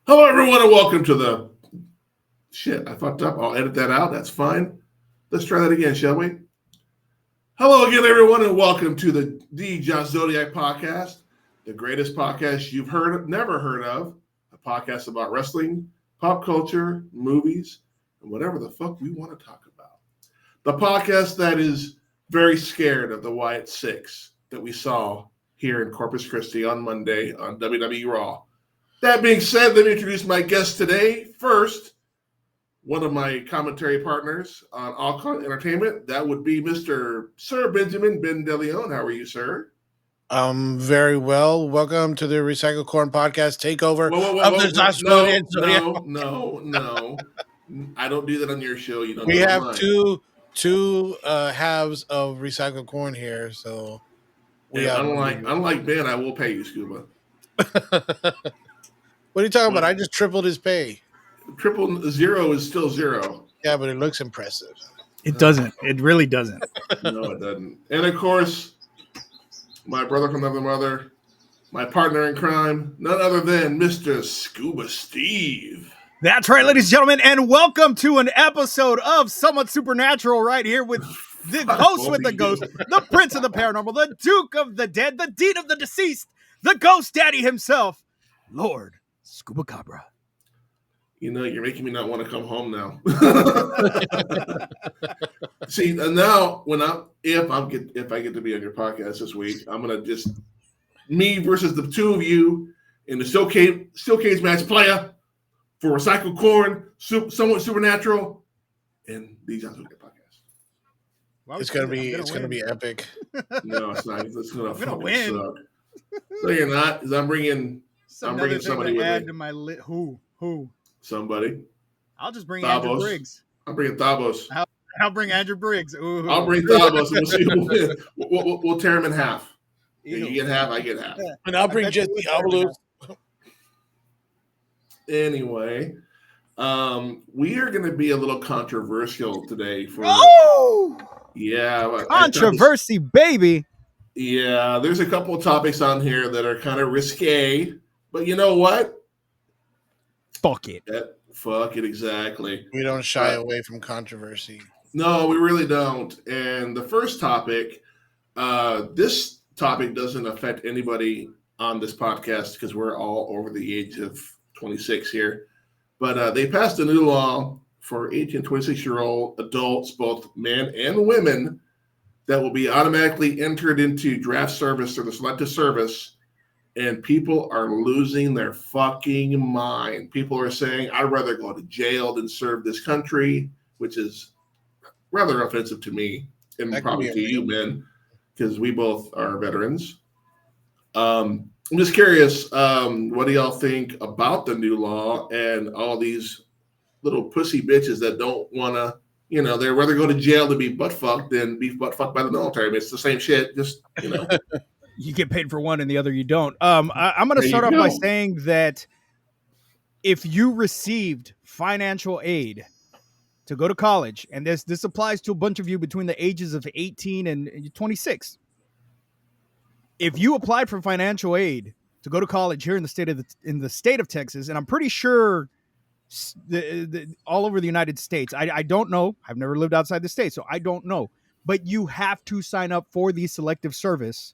Hello, everyone, and welcome to the... Shit, I fucked up. I'll edit that out. That's fine. Let's try that again, shall we? Hello again, everyone, and welcome to the Josh Zodiac Podcast, the greatest podcast you've never heard of, a podcast about wrestling, pop culture, movies, and whatever the fuck we want to talk about. The podcast that is very scared of the Wyatt Six that we saw here in Corpus Christi on Monday on WWE Raw. That being said, let me introduce my guest today. First, one of my commentary partners on All Con Entertainment. That would be Mr. Sir Benjamin Ben DeLeon. How are you, sir? Very well. Welcome to the Recycle Corn Podcast takeover of the Josh Zodiac. No. I don't do that on your show. You don't. We have two halves of Recycle Corn here, so unlike Ben, I will pay you, Scuba. What are you talking about? I just tripled his pay. Triple zero is still zero. Yeah, but it looks impressive. It doesn't. It really doesn't. No, it doesn't. And of course, my brother from another mother, my partner in crime, none other than Mr. Scuba Steve. That's right, ladies and gentlemen, and welcome to an episode of Somewhat Supernatural right here with the host with the ghost, the prince of the paranormal, the duke of the dead, the dean of the deceased, the ghost daddy himself, Lord Scuba Cabra. You know, you're making me not want to come home now. See, now if I get to be on your podcast this week, I'm gonna just me versus the two of you in the steel cage match playa for Recycled Corn, Somewhat Supernatural, and the Josh Zodiac Podcast. It's gonna be epic. No, it's not. It's gonna fucking win. suck. No, you're not. Because I'm bringing somebody with add me. to my who? Somebody. I'll just bring Thabos. Andrew Briggs. I'm bringing Thabos. I'll bring Andrew Briggs. Ooh. I'll bring Thabos, and we'll see who wins. We'll tear him in half. You get half, I get half. And I'll bring Jesse Abalus. Anyway, we are going to be a little controversial today. Controversy, baby. Yeah, there's a couple of topics on here that are kind of risque, but you know what? Fuck it. Fuck it, exactly. We don't shy away from controversy. No, we really don't. And the first topic, this topic doesn't affect anybody on this podcast because we're all over the age of 26 here. But they passed a new law for 18 and 26-year-old adults, both men and women, that will be automatically entered into draft service or the Selective Service. And people are losing their fucking mind. People are saying, I'd rather go to jail than serve this country, which is rather offensive to me and probably to you, men, because we both are veterans. I'm just curious, what do y'all think about the new law and all these little pussy bitches that don't want to, they'd rather go to jail to be butt-fucked than be butt-fucked by the military. I mean, it's the same shit, just, You get paid for one and the other you don't. I'm going to start off by saying that if you received financial aid to go to college, and this applies to a bunch of you between the ages of 18 and 26. If you applied for financial aid to go to college here in the state of Texas, and I'm pretty sure all over the United States, I don't know. I've never lived outside the state, so I don't know. But you have to sign up for the Selective Service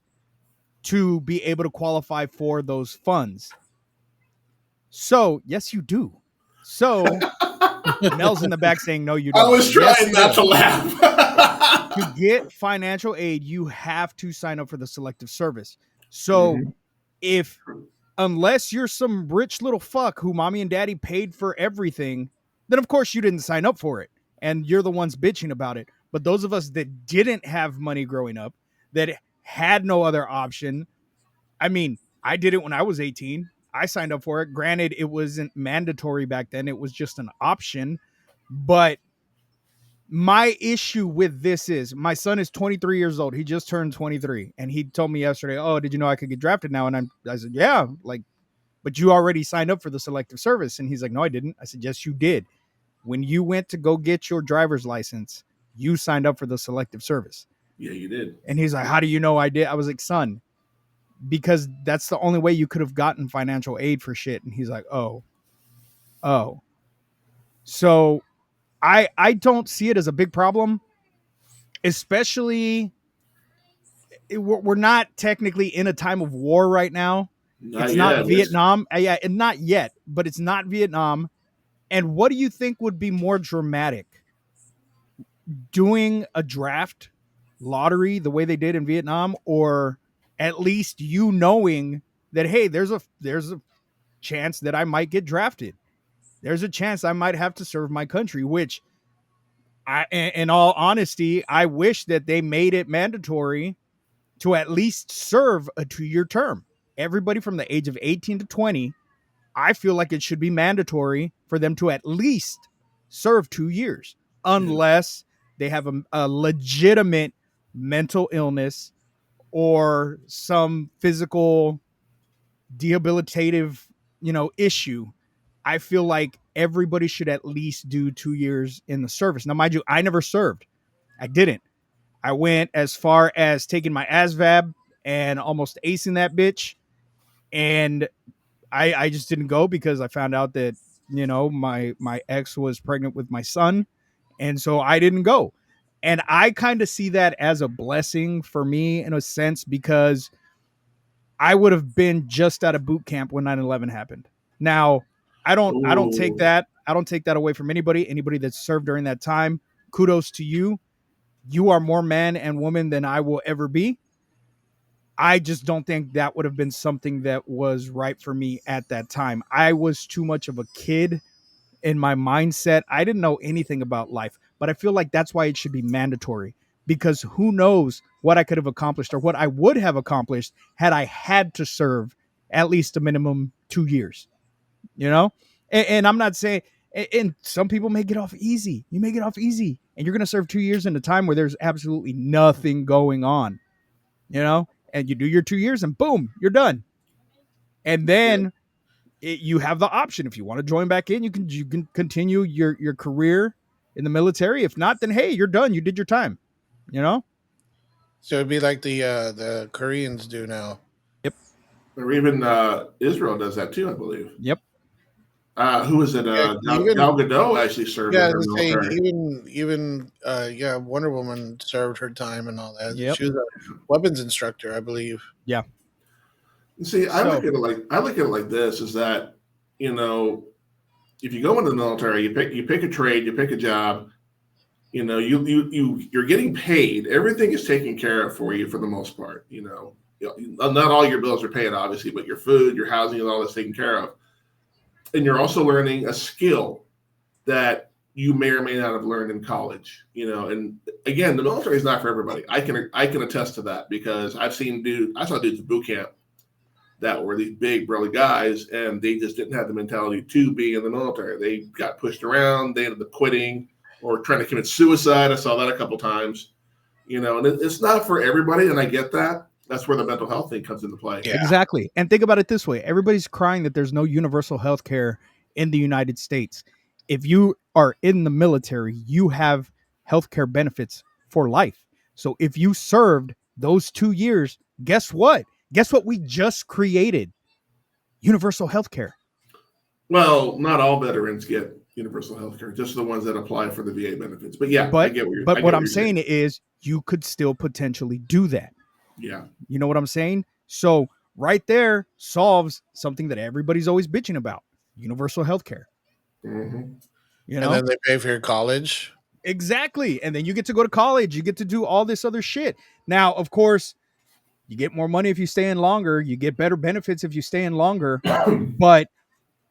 to be able to qualify for those funds. So, yes, you do. So, Nell's in the back saying, no, you don't. I was trying not to laugh. To get financial aid, you have to sign up for the Selective Service. So, unless you're some rich little fuck who mommy and daddy paid for everything, then of course you didn't sign up for it. And you're the ones bitching about it. But those of us that didn't have money growing up, that had no other option. I mean, I did it when I was 18. I signed up for it. Granted, it wasn't mandatory back then. It was just an option. But my issue with this is my son is 23 years old. He just turned 23. And he told me yesterday, oh, did you know I could get drafted now? And I said, yeah, but you already signed up for the Selective Service. And he's like, no, I didn't. I said, yes, you did. When you went to go get your driver's license, you signed up for the Selective Service. Yeah, you did. And he's like, how do you know I did? I was like, son, because that's the only way you could have gotten financial aid for shit. And he's like, oh, Oh, so I don't see it as a big problem, especially we're not technically in a time of war right now. It's not Vietnam. Yeah, and not yet, but it's not Vietnam. And what do you think would be more dramatic? Doing a draft lottery the way they did in Vietnam, or at least you knowing that, hey, there's a chance that I might get drafted. There's a chance I might have to serve my country, which in all honesty, I wish that they made it mandatory to at least serve a 2-year term. Everybody from the age of 18 to 20, I feel like it should be mandatory for them to at least serve 2 years, unless they have a legitimate mental illness or some physical debilitative, issue. I feel like everybody should at least do 2 years in the service. Now, mind you, I never served. I didn't. I went as far as taking my ASVAB and almost acing that bitch. And I just didn't go because I found out that, my ex was pregnant with my son. And so I didn't go. And I kind of see that as a blessing for me in a sense, because I would have been just out of boot camp when 9/11 happened. Now, I don't take that. I don't take that away from anybody that served during that time. Kudos to you. You are more man and woman than I will ever be. I just don't think that would have been something that was right for me at that time. I was too much of a kid in my mindset. I didn't know anything about life, but I feel like that's why it should be mandatory, because who knows what I could have accomplished or what I would have accomplished had I had to serve at least a minimum 2 years, And I'm not saying, and some people may get off easy. You may get off easy and you're going to serve 2 years in a time where there's absolutely nothing going on, and you do your 2 years and boom, you're done. And then you have the option. If you want to join back in, you can continue your career in the military. If not, then hey, you're done. You did your time, So it'd be like the Koreans do now. Yep. Or even Israel does that too, I believe. Yep. Who was it? Gal Gadot actually served in her military. Even Wonder Woman served her time and all that. Yep. She was a weapons instructor, I believe. Yeah. See, I look at it like this: is that, if you go into the military, you pick a trade, you pick a job. You're getting paid. Everything is taken care of for you for the most part. Not all your bills are paid, obviously, but your food, your housing, and all that's taken care of. And you're also learning a skill that you may or may not have learned in college. And again, the military is not for everybody. I can attest to that, because I saw dudes at boot camp that were these big, burly guys, and they just didn't have the mentality to be in the military. They got pushed around. They ended up quitting or trying to commit suicide. I saw that a couple times. And it's not for everybody, and I get that. That's where the mental health thing comes into play. Yeah. Exactly. And think about it this way. Everybody's crying that there's no universal health care in the United States. If you are in the military, you have health care benefits for life. So if you served those 2 years, guess what? Guess what we just created? Universal health care. Well, not all veterans get universal health care, just the ones that apply for the VA benefits. But yeah, I get what you're saying. But what I'm saying is you could still potentially do that. Yeah. You know what I'm saying? So right there solves something that everybody's always bitching about: universal health care. Mm-hmm. And then they pay for your college. Exactly. And then you get to go to college. You get to do all this other shit. Now, of course, you get more money if you stay in longer. You get better benefits if you stay in longer. But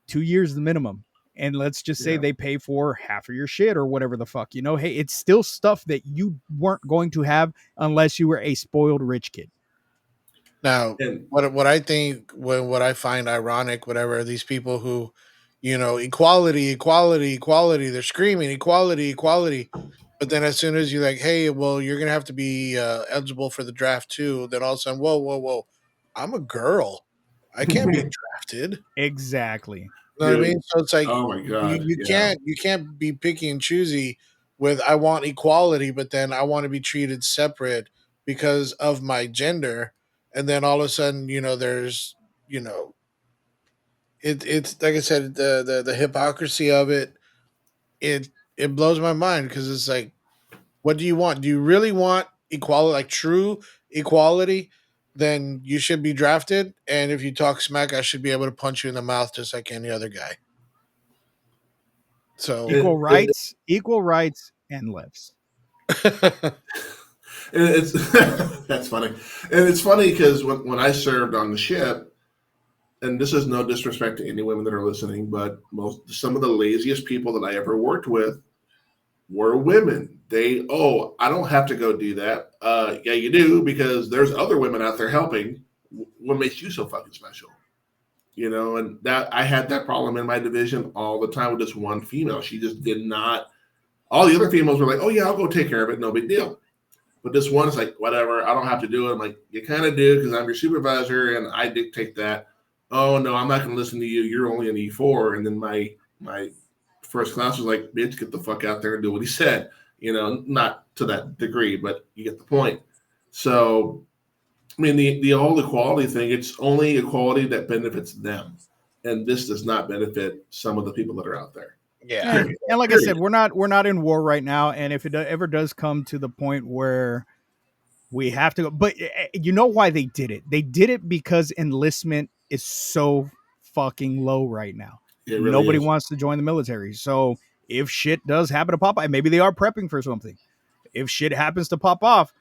2 years is the minimum. And let's just say they pay for half of your shit or whatever the fuck. Hey, it's still stuff that you weren't going to have unless you were a spoiled rich kid. Now, what I think, what I find ironic, whatever, these people who, equality, they're screaming equality. But then as soon as you're like, hey, well, you're going to have to be eligible for the draft too, then all of a sudden, whoa. I'm a girl. I can't be drafted. Exactly. You know what I mean? So it's like, oh my God, you can't be picky and choosy with, I want equality, but then I want to be treated separate because of my gender. And then all of a sudden, there's, it's like I said, the hypocrisy of it. It blows my mind because it's like, what do you want? Do you really want equality, like true equality? Then you should be drafted, and if you talk smack, I should be able to punch you in the mouth just like any other guy. So equal rights, and lives. And it's that's funny, and it's funny because when I served on the ship, and this is no disrespect to any women that are listening, but some of the laziest people that I ever worked with were women. I don't have to go do that. Yeah, you do, because there's other women out there helping. What makes you so fucking special? And that I had that problem in my division all the time with this one female. She just did not. All the other females were like, "Oh yeah, I'll go take care of it. No big deal." But this one is like, "Whatever, I don't have to do it." I'm like, "You kind of do, because I'm your supervisor and I dictate that." "Oh no, I'm not going to listen to you. You're only an E4." And then my first class was like, "Bitch, get the fuck out there and do what he said." Not to that degree, but you get the point. So, I mean, the whole equality thing, it's only equality that benefits them. And this does not benefit some of the people that are out there. Yeah. And like I said, we're not in war right now. And if it ever does come to the point where we have to go, but you know why they did it? They did it because enlistment is so fucking low right now. Really Nobody wants to join the military. So if shit does happen to pop off, maybe they are prepping for something. If shit happens to pop off,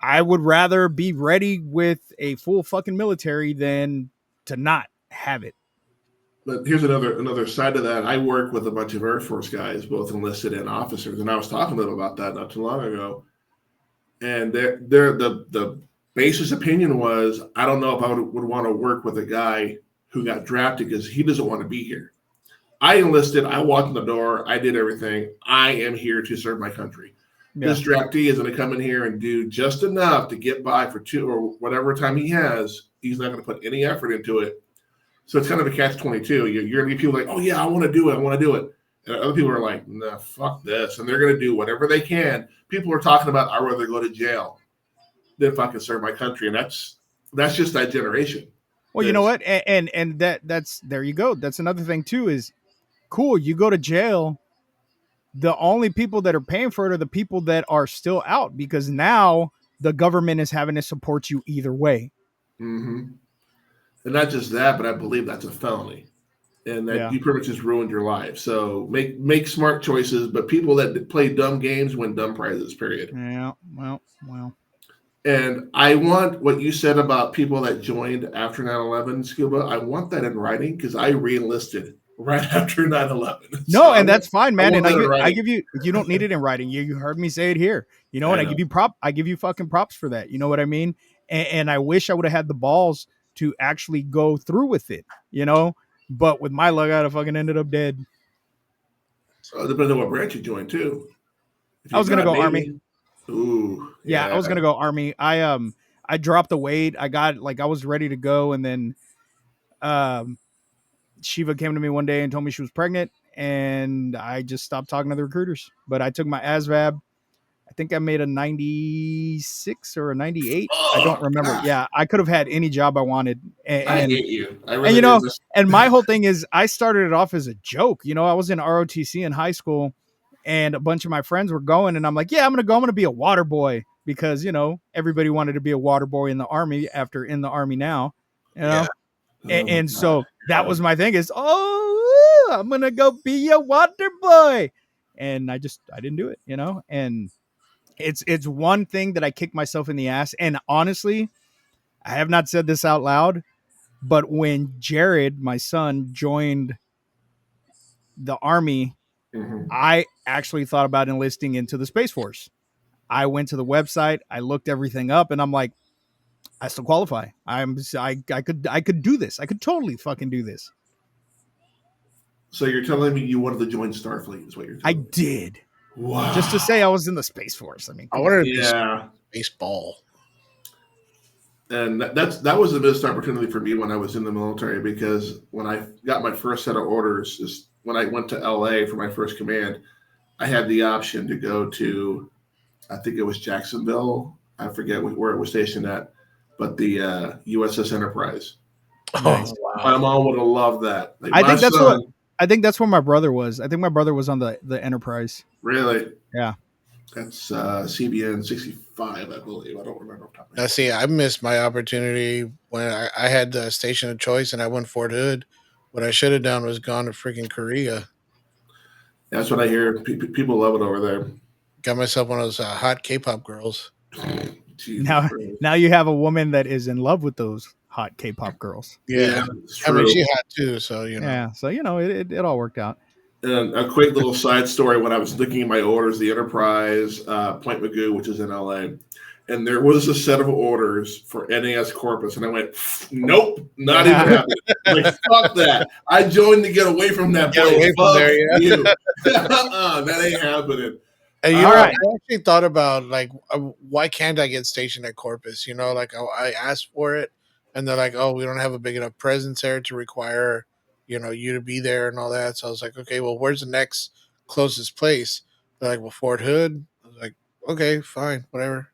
I would rather be ready with a full fucking military than to not have it. But here's another side of that. I work with a bunch of Air Force guys, both enlisted and officers, and I was talking to them about that not too long ago. And the basis opinion was, I don't know if I would want to work with a guy who got drafted because he doesn't want to be here. I enlisted. I walked in the door. I did everything. I am here to serve my country. Yeah. This draftee is going to come in here and do just enough to get by for 2 or whatever time he has. He's not going to put any effort into it. So it's kind of a catch-22. You're going to get people like, "Oh, yeah, I want to do it. And other people are like, "Nah, fuck this." And they're going to do whatever they can. People are talking about, "I'd rather go to jail than fucking serve my country." And that's just that generation. Well, you know what? And that's there you go. That's another thing, too, is cool. You go to jail. The only people that are paying for it are the people that are still out, because now the government is having to support you either way. Mm-hmm. And not just that, but I believe that's a felony, and that you pretty much just ruined your life. So make smart choices, but people that play dumb games win dumb prizes, period. Yeah, well. And I want what you said about people that joined after 9/11, Scuba. I want that in writing, because I re-enlisted right after 9/11. No, so and that's fine, man. And I give you don't need it in writing. You heard me say it here. And I give you fucking props for that. You know what I mean? And I wish I would have had the balls to actually go through with it, but with my luck, I'd have fucking ended up dead. So depending on what branch you joined too. I was going to go Army. Ooh. Yeah, I was going to go Army. I dropped the weight. I was ready to go. And then, Shiva came to me one day and told me she was pregnant, and I just stopped talking to the recruiters, but I took my ASVAB. I think I made a 96 or a 98. I don't remember. God. Yeah, I could have had any job I wanted. And I hate you. I really and my whole thing is, I started it off as a joke. I was in ROTC in high school, and a bunch of my friends were going, and I'm like, yeah, I'm going to be a water boy, because, everybody wanted to be a water boy in the Army after In the Army Now, Yeah. And so that was my thing is, I'm going to go be a water boy. And I didn't do it, and it's one thing that I kicked myself in the ass. And honestly, I have not said this out loud, but when Jared, my son, joined the Army, I actually thought about enlisting into the Space Force. I went to the website, I looked everything up, and I'm like, I still qualify. I could do this. I could totally fucking do this. So you're telling me you wanted to join Starfleet is what you're telling me? I did. Wow. Just to say I was in the Space Force. I mean, I wanted to be baseball. And that was the best opportunity for me when I was in the military, because when I got my first set of orders, is when I went to LA for my first command, I had the option to go to, I think it was Jacksonville. I forget where it was stationed at, but the USS Enterprise. Nice. Oh, wow. My mom would have loved that. Like, I think that's where my brother was. I think my brother was on the Enterprise. Really? Yeah. That's CBN 65, I believe. I don't remember. Now, see, I missed my opportunity when I had the station of choice and I went Fort Hood. What I should have done was gone to freaking Korea. That's what I hear. People love it over there. Got myself one of those hot K-pop girls. Now you have a woman that is in love with those hot K-pop girls. Yeah. I mean, she's hot too, so you know. Yeah, so it all worked out. And a quick little side story: when I was looking at my orders, the Enterprise, Point Magoo, which is in LA, and there was a set of orders for NAS Corpus, and I went, "Nope, not even happening." Like, fuck that! I joined to get away from that place. Get away from there, yeah. You. That ain't happening. And I actually thought about like, why can't I get stationed at Corpus? You know, like I asked for it, and they're like, "Oh, we don't have a big enough presence there to require, you to be there and all that." So I was like, "Okay, well, where's the next closest place?" They're like, "Well, Fort Hood." I was like, "Okay, fine, whatever."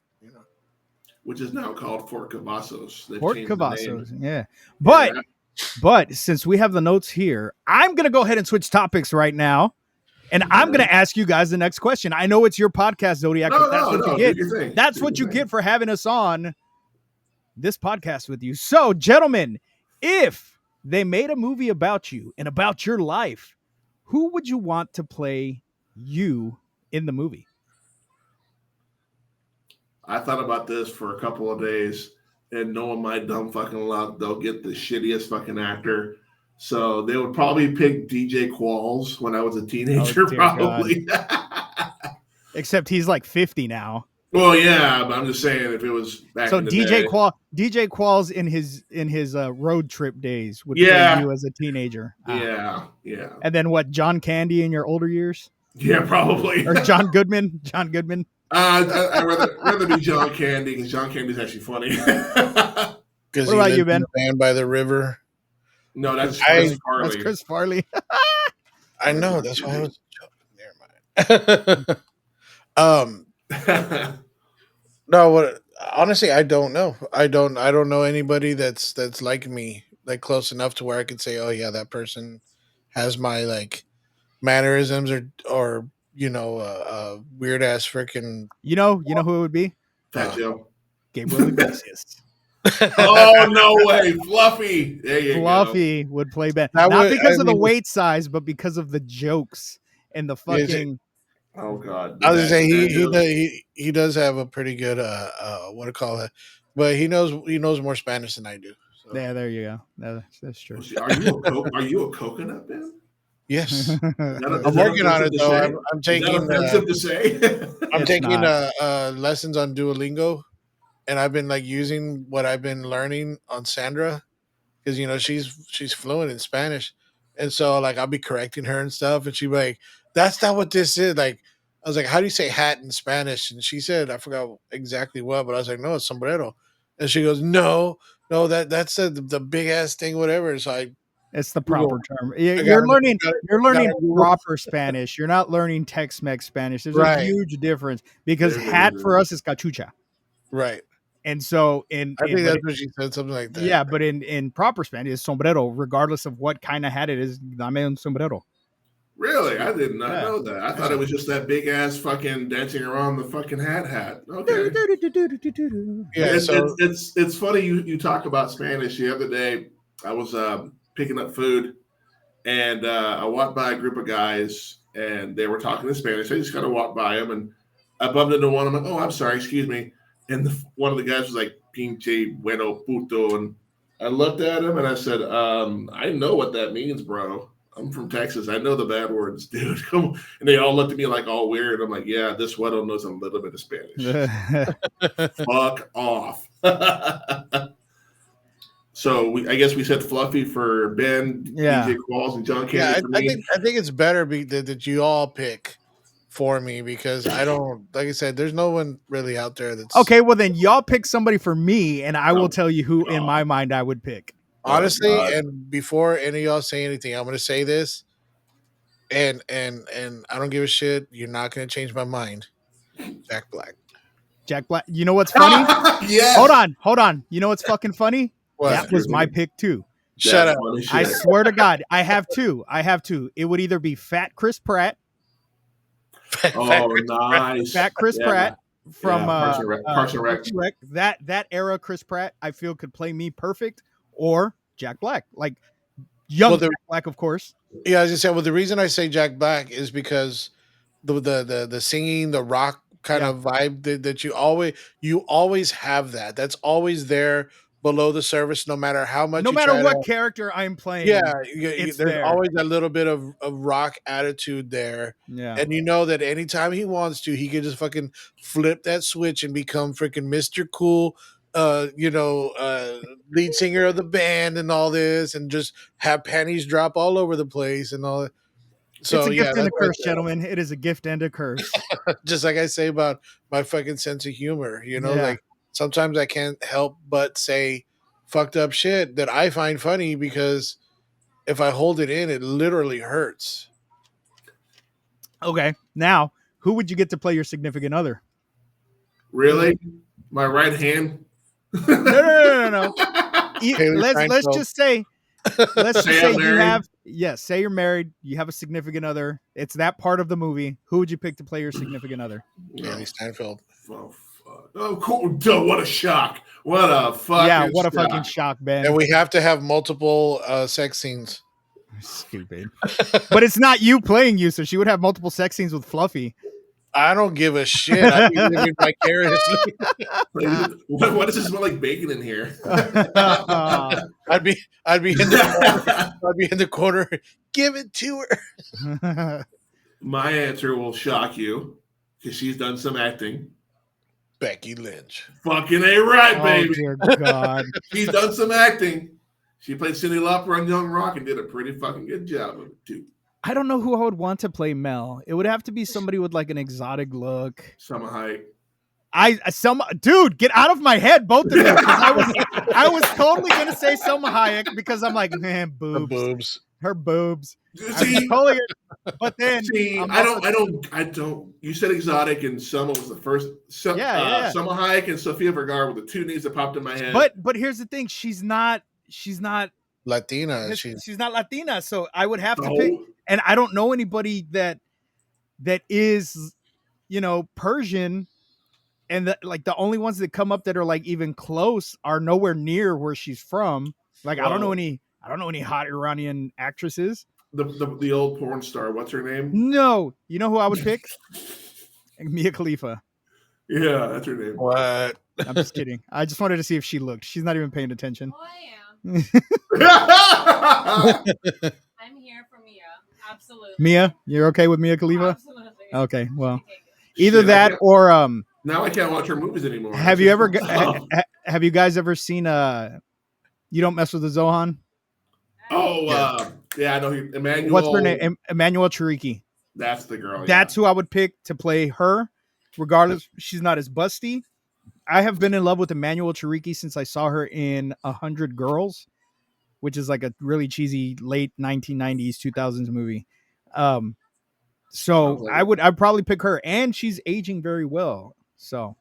Which is now called Fort Cavazos. Fort Cavazos, yeah. But since we have the notes here, I'm gonna go ahead and switch topics right now. And I'm going to ask you guys the next question. I know it's your podcast, Zodiac, but that's what you get. That's what you get for having us on this podcast with you. So, gentlemen, if they made a movie about you and about your life, who would you want to play you in the movie? I thought about this for a couple of days, and knowing my dumb fucking luck, they'll get the shittiest fucking actor. So they would probably pick DJ Qualls when I was a teenager, probably. Except he's like 50 now. Well, yeah, but I'm just saying if it was back in the day. DJ Qualls in his road trip days would play you as a teenager. Yeah. And then what? John Candy in your older years? Yeah, probably. Or John Goodman? I'd rather be John Candy because John Candy's actually funny. What about you, Ben? Band by the river. No, that's Chris Farley. That's Chris Farley. I know. That's why I was joking. Never mind. No, what? Honestly, I don't know. I don't know anybody that's like me, like close enough to where I could say, "Oh yeah, that person has my like mannerisms or weird ass freaking." You know who it would be? Fat Joe. Gabriel Iglesias. Oh no way, Fluffy! There you Fluffy go. would play Ben, not because of the weight size, but because of the jokes and the fucking. Oh god! I was gonna say he does have a pretty good what to call it, but he knows more Spanish than I do. So. Yeah, there you go. That's true. Are you a coconut, Ben? Yes, I'm working on it though. I'm taking. To say? I'm taking lessons on Duolingo. And I've been like using what I've been learning on Sandra because she's fluent in Spanish, and so like I'll be correcting her and stuff, and she'd be like, "That's not what this is." Like I was like, "How do you say hat in Spanish?" And she said, I forgot exactly what, but I was like, "No, it's sombrero," and she goes, "No, that's the big ass thing, whatever." So it's the proper term. You're learning proper Spanish. You're not learning Tex-Mex Spanish. There's a huge difference because hat for us is cachucha, right? And so I think that's what she said, something like that. Yeah, but in proper Spanish, it's sombrero, regardless of what kind of hat it is. Dame un sombrero. Really? I did not know that. I thought it was just that big ass fucking dancing around the fucking hat. Okay. Yeah, it's funny you talk about Spanish. The other day, I was picking up food, and I walked by a group of guys, and they were talking in Spanish. I just kind of walked by them, and I bumped into one. I'm like, "Oh, I'm sorry, excuse me." And one of the guys was like, "Pinche bueno puto," and I looked at him and I said, "I know what that means, bro. I'm from Texas. I know the bad words, dude." Come on. And they all looked at me like all weird. I'm like, "Yeah, this weddle knows a little bit of Spanish." Fuck off. So I guess we said Fluffy for Ben, DJ Qualls, and John Candy. Yeah, I think it's better that you all pick for me because I don't, like I said, there's no one really out there that's okay. Well, then y'all pick somebody for me, and I will tell you who in my mind I would pick. Honestly, and before any of y'all say anything, I'm going to say this, and I don't give a shit. You're not going to change my mind. Jack Black. You know what's funny? Yes. Hold on. You know what's fucking funny? What? That was my pick too. Shut up. I swear to God, I have two. It would either be Fat Chris Pratt. Nice. Fat Chris Pratt from Parks and Rec. That era Chris Pratt, I feel, could play me perfect, or Jack Black, like young Jack Black, of course. Yeah, as I said, the reason I say Jack Black is because the singing, the rock kind of vibe that you always have that. That's always there below the surface, no matter how much. No matter what character I'm playing. Yeah, there's always a little bit of rock attitude there. Yeah, and you know that anytime he wants to, he can just fucking flip that switch and become freaking Mr. Cool. Lead singer of the band and all this, and just have panties drop all over the place and all that. So it's a gift and a curse, gentlemen. It is a gift and a curse. Just like I say about my fucking sense of humor, like sometimes I can't help but say fucked up shit that I find funny, because if I hold it in, it literally hurts. Okay, now who would you get to play your significant other? Really? My right hand? No. Let's just say you have, say you're married, you have a significant other. It's that part of the movie. Who would you pick to play your significant other? Andy Steinfeld. Oh, fuck. Oh, cool. Duh, what a shock. What a fucking shock, Ben. And we have to have multiple sex scenes. Stupid. But it's not you playing you, so she would have multiple sex scenes with Fluffy. I don't give a shit. I'd be living vicariously. Why does it smell like bacon in here? I'd be in the corner. Give it to her. My answer will shock you, because she's done some acting. Becky Lynch. Fucking A right, baby. Dear God. She's done some acting. She played Cyndi Lauper on Young Rock and did a pretty fucking good job of it too. I don't know who I would want to play Mel. It would have to be somebody with like an exotic look. Salma Hayek. Dude, get out of my head, both of you. I was totally gonna say Salma Hayek, because I'm like, man, boobs. Her boobs. See, but then I don't. You said exotic, and Selma was the first. Salma Hayek and Sofia Vergara were the two names that popped in my head. But here's the thing: she's not Latina. She's not Latina, so I would have to pick. And I don't know anybody that is, Persian, and the only ones that come up that are like even close are nowhere near where she's from. Like, I don't know any hot Iranian actresses. The old porn star, what's her name? No, you know who I would pick? Mia Khalifa. Yeah, that's her name. What? I'm just kidding. I just wanted to see if she looked. She's not even paying attention. Oh, I am. I'm here for Mia. Absolutely. Mia, you're okay with Mia Khalifa? Absolutely. Okay, well, either that or now I can't watch her movies anymore. Have you guys ever seen You Don't Mess with the Zohan? Oh, yeah, I know. Emmanuel. What's her name? Emmanuel Chariki. That's the girl. That's who I would pick to play her, regardless. She's not as busty. I have been in love with Emmanuel Chariki since I saw her in 100 Girls, which is like a really cheesy late 1990s, 2000s movie. So I'd probably pick her, and she's aging very well. So,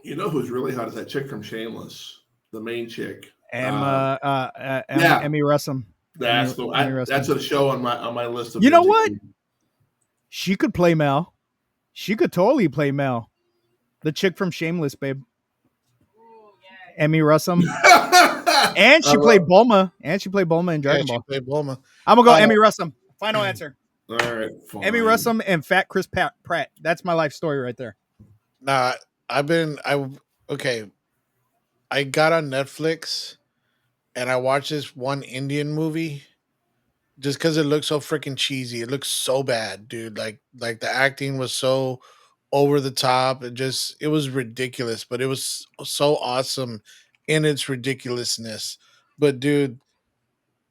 you know who's really hot is that chick from Shameless, the main chick, Emmy Russum. That's a show on my list of. You know what? She could play Mel. She could totally play Mel. The chick from Shameless, babe. Ooh, yeah. Emmy Russum. And she played Bulma. And she played Bulma in Dragon Ball. She played Bulma. I'm going to go Emmy Russum. Final answer. All right. Fine. Emmy Russum and Fat Chris Pratt. That's my life story right there. Nah, I got on Netflix and I watched this one Indian movie just because it looked so freaking cheesy. It looked so bad, dude. Like the acting was so over the top. It was ridiculous, but it was so awesome in its ridiculousness. But dude,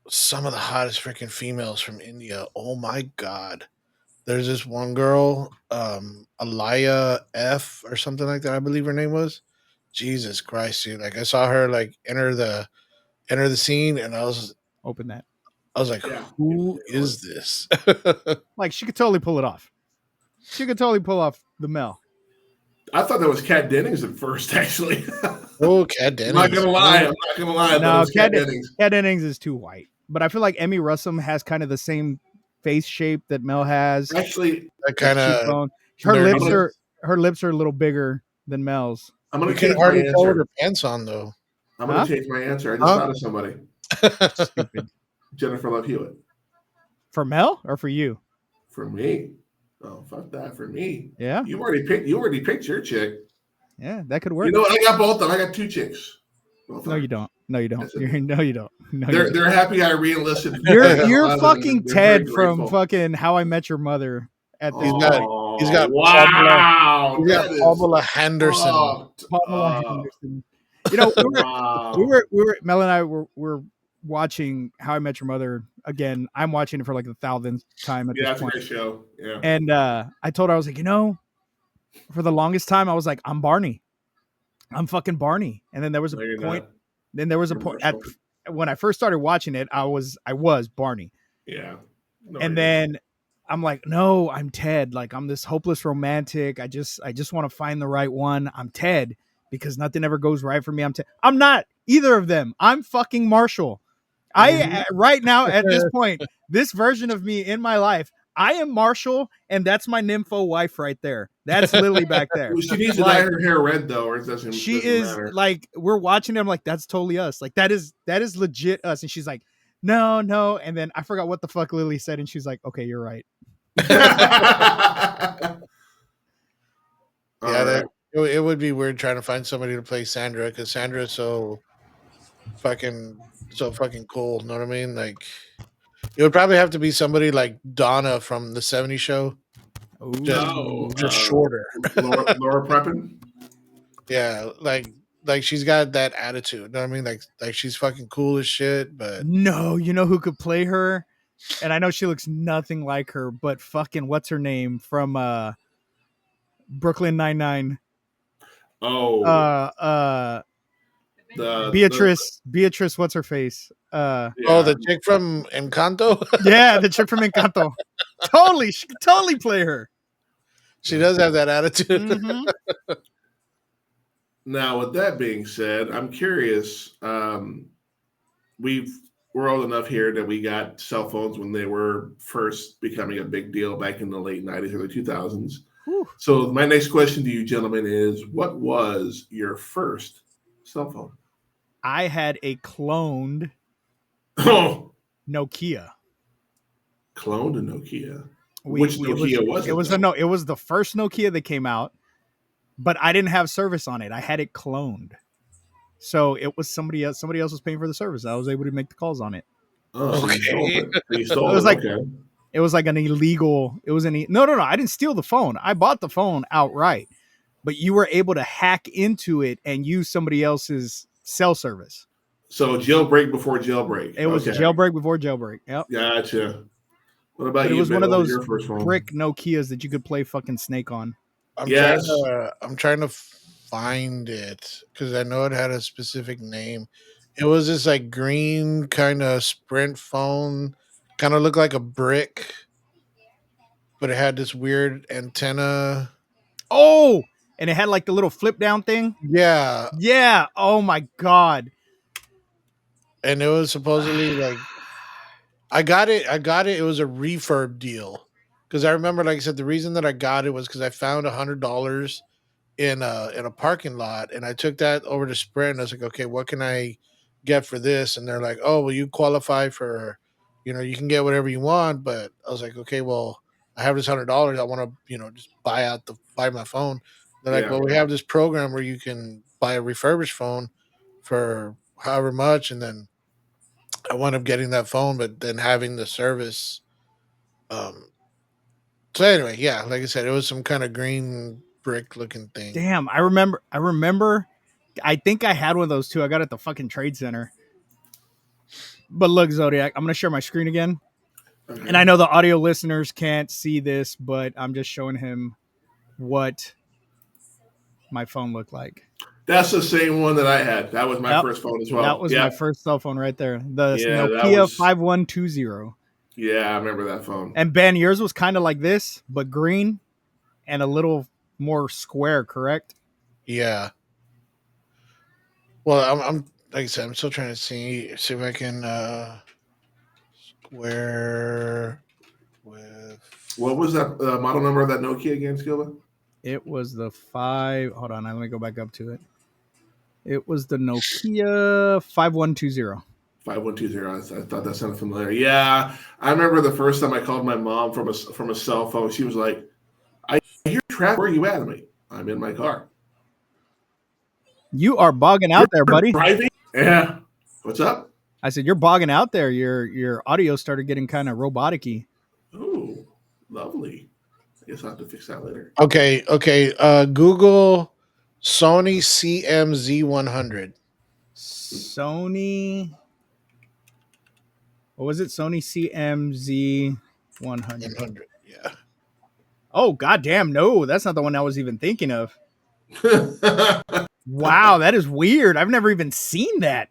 some of the hottest freaking females from India. Oh my God. There's this one girl, Alaya F or something like that, I believe her name was. Jesus Christ, dude. Like I saw her like enter the scene and I was like, who is this? Like she could totally pull it off. She could totally pull off the Mel. I thought that was Kat Dennings at first, actually. Oh, Kat Dennings. I'm not gonna lie. No, Kat Dennings. Kat Dennings is too white. But I feel like Emmy Rossum has kind of the same face shape that Mel has. Actually, that kind of her lips are a little bigger than Mel's. I'm gonna you can change my hardly tell with answer. her pants on though. I'm gonna change my answer. I just thought of somebody. Stupid. Jennifer Love Hewitt. For Mel or for you? For me. Oh, fuck that. For me. Yeah. You already picked your chick. Yeah, that could work. You know what? I got both of them. I got 2 chicks. No, you don't. No, you don't. Yes, No, you don't. No, they're happy I re-enlisted. You're fucking Ted from fucking How I Met Your Mother. At this he's got wow. Pamela Henderson. Henderson. You know, we were Mel and I were watching How I Met Your Mother again. I'm watching it for like the 1,000th time at this point. It's a great show. Yeah. And I told her, I was like, for the longest time, I was like, I'm Barney. I'm fucking Barney. And then there was a point. Not. Then there was a point when I first started watching it. I was Barney. Yeah. No, and then I'm like, no, I'm Ted. Like I'm this hopeless romantic. I just want to find the right one. I'm Ted because nothing ever goes right for me. I'm not either of them. I'm fucking Marshall. Right now at this point, this version of me in my life, I am Marshall, and that's my nympho wife right there. That's Lily back there. She needs to dye her hair red though, or it doesn't. She doesn't is matter. like, we're watching it. I'm like, that's totally us. Like that is legit us. And she's like, no. And then I forgot what the fuck Lily said, and she's like, okay, you're right. It would be weird trying to find somebody to play Sandra because Sandra's so fucking cool. You know what I mean? Like. It would probably have to be somebody like Donna from the '70s show, just shorter. Laura Prepon. Yeah, like she's got that attitude. You know what I mean? Like she's fucking cool as shit. But no, you know who could play her? And I know she looks nothing like her, but fucking what's her name from Brooklyn Nine-Nine? Oh, Beatrice, what's her face? The chick from Encanto. Yeah, the chick from Encanto. Totally, she could totally play her. She does have that attitude. Mm-hmm. Now, with that being said, I'm curious. We're old enough here that we got cell phones when they were first becoming a big deal back in the late 90s, early 2000s. Whew. So my next question to you gentlemen is, what was your first cell phone? I had a cloned Nokia. Cloned a Nokia? Which Nokia was it? It was the first Nokia that came out, but I didn't have service on it. I had it cloned. So it was somebody else. Somebody else was paying for the service. I was able to make the calls on it. Oh, okay. So you stole it. It was like, okay. It was like an illegal. It was no. I didn't steal the phone. I bought the phone outright, but you were able to hack into it and use somebody else's cell service. So jailbreak before jailbreak. It was jailbreak before jailbreak. Yep. Gotcha. What about you? It was one of those brick Nokias that you could play fucking Snake on. I'm trying to find it because I know it had a specific name. It was this like green kind of Sprint phone, kind of looked like a brick, but it had this weird antenna. Oh, and it had like the little flip down thing. Yeah. Yeah. Oh my God. And it was supposedly like, I got it. It was a refurb deal. Because I remember, like I said, the reason that I got it was because I found $100 in a parking lot, and I took that over to Sprint. And I was like, okay, what can I get for this? And they're like, oh, well, you qualify for, you can get whatever you want. But I was like, okay, well, I have this $100. I want to, just buy my phone. They're like, well, we have this program where you can buy a refurbished phone for however much, and then I wound up getting that phone, but then having the service. So anyway, yeah, like I said, it was some kind of green brick looking thing. Damn, I remember. I think I had one of those too. I got it at the fucking Trade Center. But look, Zodiac, I'm going to share my screen again. Okay. And I know the audio listeners can't see this, but I'm just showing him what my phone looked like. That's the same one that I had. That was my first phone as well. That was my first cell phone right there. The Nokia 5120. Yeah, I remember that phone. And Ben, yours was kind of like this, but green and a little more square, correct? Yeah. Well, I'm like I said, I'm still trying to see if I can square with. What was that model number of that Nokia again, Scuba? It was the 5. Hold on, let me go back up to it. It was the Nokia 5120. 5120. I thought that sounded familiar. Yeah, I remember the first time I called my mom from a cell phone. She was like, "I hear traffic. Where are you at?" I'm in my car. You are bogging out there, buddy. Driving? Yeah. What's up? I said you're bogging out there. Your audio started getting kind of robotic-y. Oh, lovely. I guess I'll have to fix that later. Okay. Google Sony CMZ100. Sony. What was it? Sony CMZ 100. Yeah. Oh, goddamn. No, that's not the one I was even thinking of. Wow, that is weird. I've never even seen that.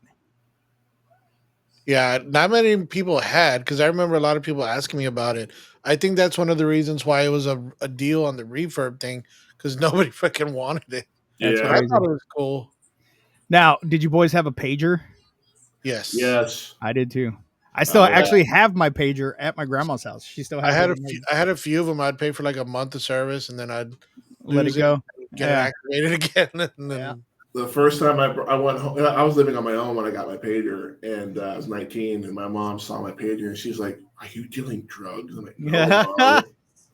Yeah, not many people had, because I remember a lot of people asking me about it. I think that's one of the reasons why it was a deal on the refurb thing, because nobody freaking wanted it. That's Yeah. I thought it was cool. Now, did you boys have a pager? Yes. Yes. I did too. I still actually have my pager at my grandma's house. She still has it. I had a few of them. I'd pay for like a month of service, and then I'd let it go. Get it activated again. And then The first time I went home, I was living on my own when I got my pager, and I was 19, and my mom saw my pager, and she's like, "Are you dealing drugs?" I'm like, "No,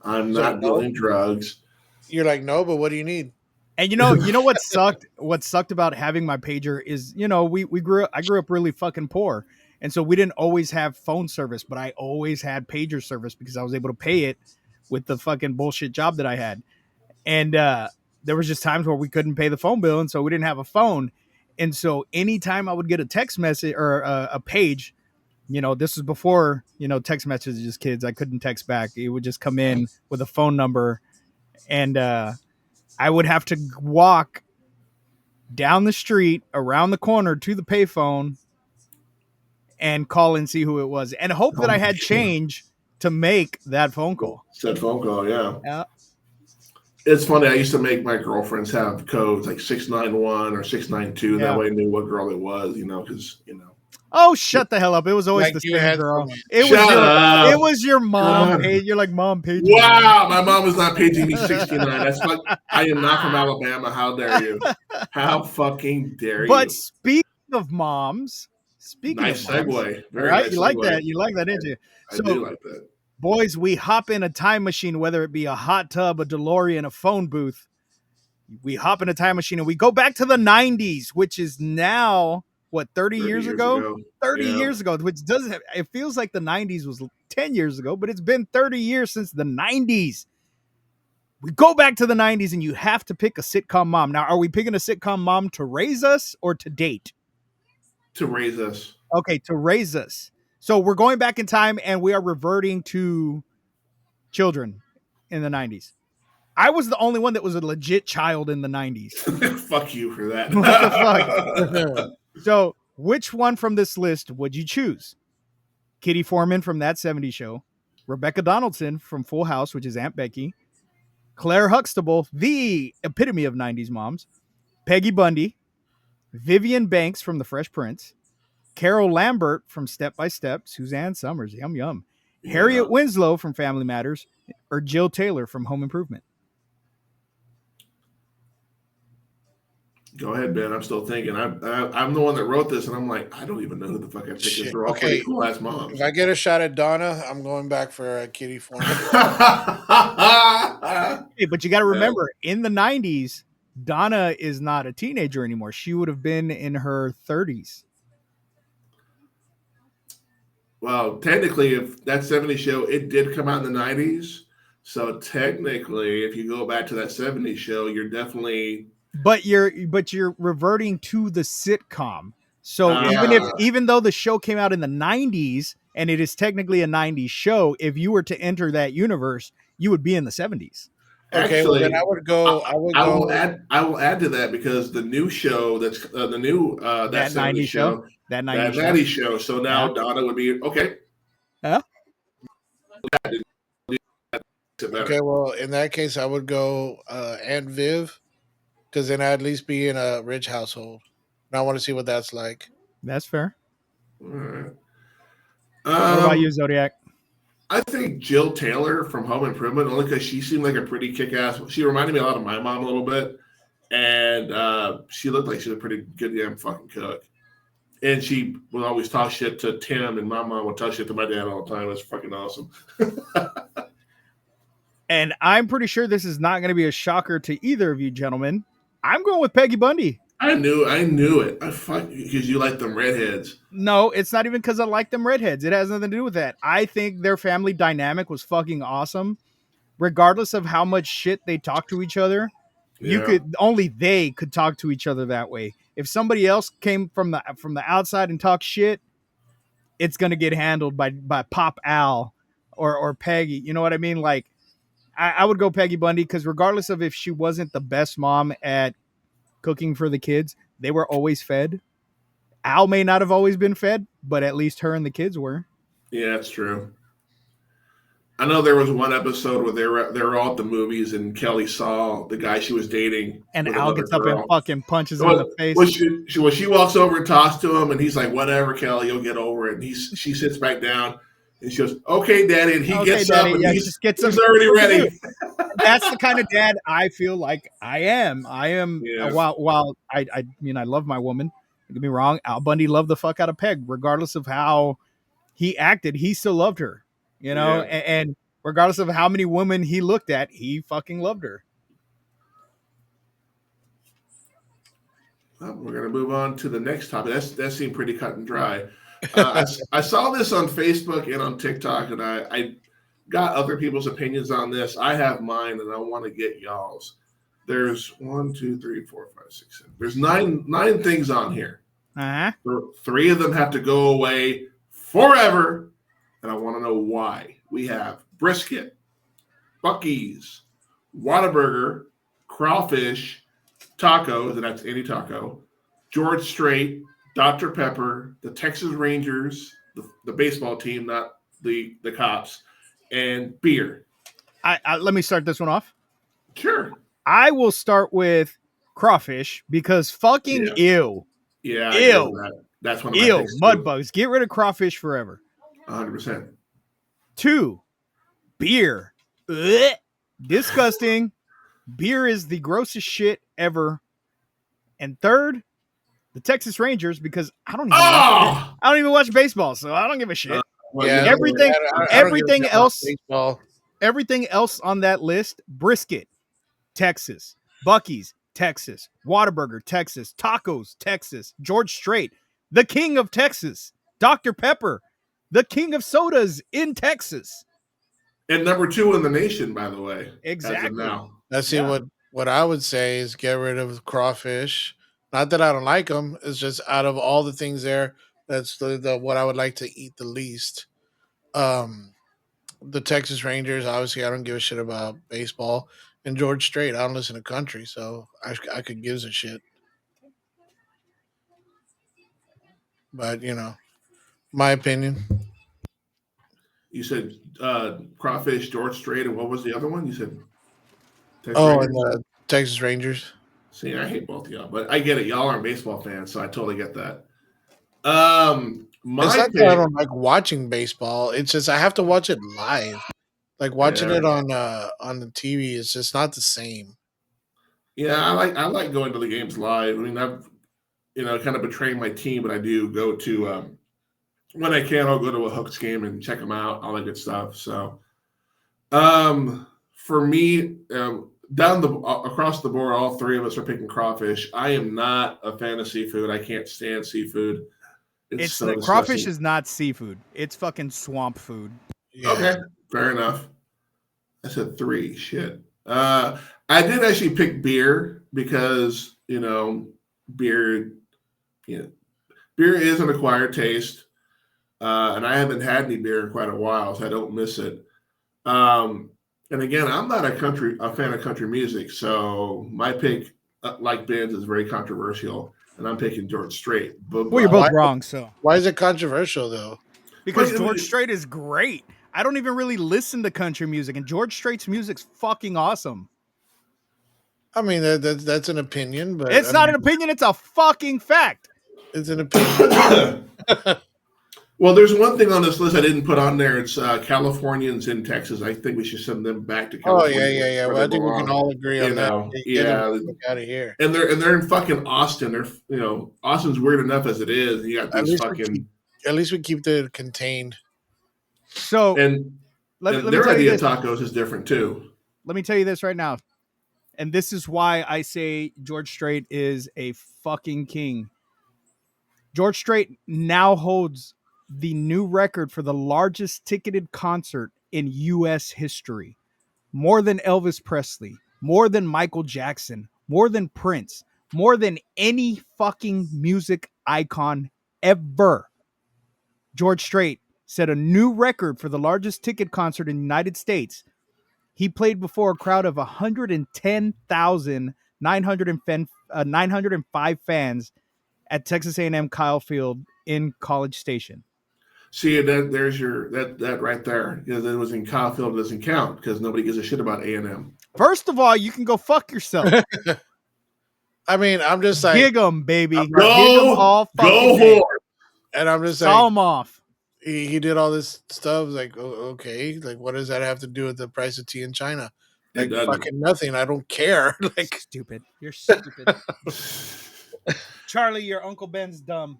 I'm not dealing drugs." You're like, "No, but what do you need?" And you know what sucked? What sucked about having my pager is, I grew up really fucking poor. And so we didn't always have phone service, but I always had pager service because I was able to pay it with the fucking bullshit job that I had. And there was just times where we couldn't pay the phone bill, and so we didn't have a phone. And so anytime I would get a text message or a page, this was before, text messages, kids, I couldn't text back. It would just come in with a phone number, and I would have to walk down the street around the corner to the payphone and call and see who it was and hope that I had change to make that phone call. Said phone call, yeah. Yeah. It's funny. I used to make my girlfriends have codes like 691 or 692. That way I knew what girl it was, because. Oh, shut the hell up. It was always like the same girl. It was your mom. You're like, Mom, page. Wow, my mom was not paging me 69. That's like, I am not from Alabama. How dare you? How fucking dare you? But speaking of moms, nice segue. Very right? Nice you segue. like that? You like that, didn't you? I do like that. Boys, we hop in a time machine, whether it be a hot tub, a DeLorean, a phone booth. We hop in a time machine and we go back to the 90s, which is now, 30 years ago? 30 years ago, which it feels like the 90s was 10 years ago, but it's been 30 years since the 90s. We go back to the 90s and you have to pick a sitcom mom. Now, are we picking a sitcom mom to raise us or to date? To raise us. Okay, to raise us. So we're going back in time and we are reverting to children in the 90s. I was the only one that was a legit child in the 90s. Fuck you for that. What the fuck? So which one from this list would you choose? Kitty Foreman from That 70s Show, Rebecca Donaldson from Full House, which is Aunt Becky, Claire Huxtable, the epitome of 90s moms, Peggy Bundy, Vivian Banks from The Fresh Prince, Carol Lambert from Step by Step, Suzanne Summers, yum yum, Harriet Winslow from Family Matters, or Jill Taylor from Home Improvement. Go ahead, Ben. I'm still thinking. I'm the one that wrote this, and I'm like, I don't even know who the fuck I picked. These are all pretty cool ass moms. If I get a shot at Donna, I'm going back for Kitty Foreman. Hey, but you got to remember, in the 90s, Donna is not a teenager anymore. She would have been in her 30s. Well, technically, if that 70s show, it did come out in the 90s. So technically, if you go back to that 70s show, you're definitely... But you're reverting to the sitcom. So even though the show came out in the 90s and it is technically a 90s show, if you were to enter that universe, you would be in the 70s. Okay, well, then I would go. I will add to that because the new show that's the new that 90s show, that 90s show. So now Donna would be okay. Huh? Okay, well, in that case, I would go Aunt Viv, because then I'd at least be in a rich household. and I want to see what that's like. That's fair. All right. What about you, Zodiac? I think Jill Taylor from Home Improvement, only because she seemed like a pretty kick-ass. She reminded me a lot of my mom a little bit, and she looked like she was a pretty good damn fucking cook. And she would always talk shit to Tim, and my mom would talk shit to my dad all the time. It was fucking awesome. And I'm pretty sure this is not going to be a shocker to either of you gentlemen. I'm going with Peggy Bundy. I knew it. I fuck because you like them redheads. No, it's not even because I like them redheads. It has nothing to do with that. I think their family dynamic was fucking awesome. Regardless of how much shit they talk to each other, only they could talk to each other that way. If somebody else came from the outside and talked shit, it's gonna get handled by Pop Al or Peggy. You know what I mean? Like, I would go Peggy Bundy because regardless of if she wasn't the best mom at cooking for the kids, they were always fed. Al may not have always been fed, but at least her and the kids were. Yeah, that's true. I know there was one episode where they were all at the movies and Kelly saw the guy she was dating. And Al gets up and fucking punches him in the face. When she walks over and talks to him and he's like, whatever, Kelly, you'll get over it. And she sits back down and she goes, okay, Daddy. And he gets up and he's already ready. That's the kind of dad I feel like I am. While I mean, I love my woman. Don't get me wrong. Al Bundy loved the fuck out of Peg. Regardless of how he acted, he still loved her. You know, and regardless of how many women he looked at, he fucking loved her. Well, we're going to move on to the next topic. That seemed pretty cut and dry. I saw this on Facebook and on TikTok, and I got other people's opinions on this. I have mine, and I want to get y'all's. There's 1, 2, 3, 4, 5, 6, 7. There's nine things on here. Uh-huh. 3 of them have to go away forever. And I want to know why. We have brisket, Buc-ee's, Whataburger, crawfish, tacos, and that's any taco, George Strait, Dr. Pepper, the Texas Rangers, the baseball team, not the cops, and beer. Let me start this one off. Sure. I will start with crawfish because fucking ew. Yeah. Ew. That's one of my ew. picks, Mud too. bugs. Get rid of crawfish forever. 100%. 2, beer. Ugh. Disgusting. Beer is the grossest shit ever. And 3rd, the Texas Rangers because I don't even watch baseball, so I don't give a shit. Everything else on that list: brisket, Texas, Buc-ee's, Texas, Whataburger, Texas, tacos, Texas, George Strait, the king of Texas, Dr. Pepper, the king of sodas in Texas. And number 2 in the nation, by the way. Exactly. Let's see what I would say is get rid of crawfish. Not that I don't like them. It's just out of all the things there, that's the what I would like to eat the least. The Texas Rangers, obviously, I don't give a shit about baseball. And George Strait, I don't listen to country, so I could give a shit. But, my opinion. You said crawfish, George Strait, and what was the other one? You said Texas Rangers? And the Texas Rangers. See, I hate both of y'all, but I get it. Y'all aren't baseball fans, so I totally get that. It's not that I don't like watching baseball. It's just I have to watch it live. Like watching it on the TV is just not the same. Yeah, I like going to the games live. I mean, I've kind of betraying my team, but I do go to when I can. I'll go to a Hooks game and check them out, all that good stuff. So, for me, across the board, all 3 of us are picking crawfish. I am not a fan of seafood. I can't stand seafood. It's so crawfish is not seafood. It's fucking swamp food. Yeah. Okay, fair enough. I said 3. Shit. I did actually pick beer because beer is an acquired taste, and I haven't had any beer in quite a while, so I don't miss it. And again, I'm not a fan of country music, so my pick, like Ben's, is very controversial, and I'm picking George Strait. Well, you're both wrong. So why is it controversial though? Because George Strait is great. I don't even really listen to country music, and George Strait's music's fucking awesome. I mean, that's an opinion, but it's not an opinion. It's a fucking fact. It's an opinion. Well, there's one thing on this list I didn't put on there. It's Californians in Texas. I think we should send them back to California. Oh yeah. Well, I think we can all agree on that. Get them out of here. And they're in fucking Austin. They're Austin's weird enough as it is. You got these at least we keep it contained. So and their idea of tacos is different too. Let me tell you this right now. And this is why I say George Strait is a fucking king. George Strait now holds the new record for the largest ticketed concert in U.S. history. More than Elvis Presley, more than Michael Jackson, more than Prince, more than any fucking music icon ever. George Strait set a new record for the largest ticket concert in the United States. He played before a crowd of 110,905 fans at Texas A&M Kyle Field in College Station. See, there's that right there. Because it was in Kyle Field, doesn't count because nobody gives a shit about A&M. First of all, you can go fuck yourself. I mean, I'm just like, gig them, baby. Go, gig them all fucking go. And I'm just like, them off. He did all this stuff. Like, okay, like, what does that have to do with the price of tea in China? Like, fucking nothing. I don't care. Like, stupid. You're stupid. Charlie, your Uncle Ben's dumb.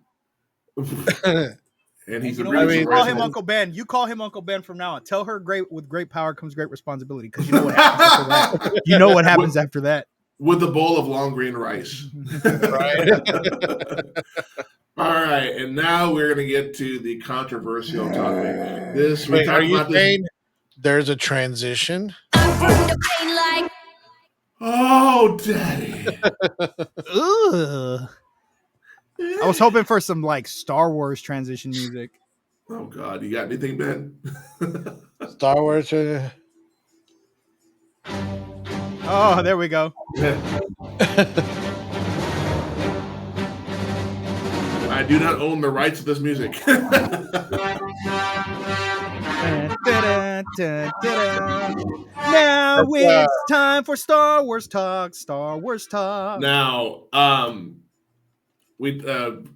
And he's you call him Uncle Ben. You call him Uncle Ben from now on. Tell her with great power comes great responsibility, because you know what happens after that. You know what happens after that. With a bowl of long grain rice. Right. All right, and now we're going to get to the controversial topic. Are you saying there's a transition? Oh, Daddy. Ugh. I was hoping for some like Star Wars transition music. Oh God, you got anything, Ben? Star Wars. Oh, there we go. I do not own the rights to this music. Now it's time for Star Wars talk. Star Wars talk. Now,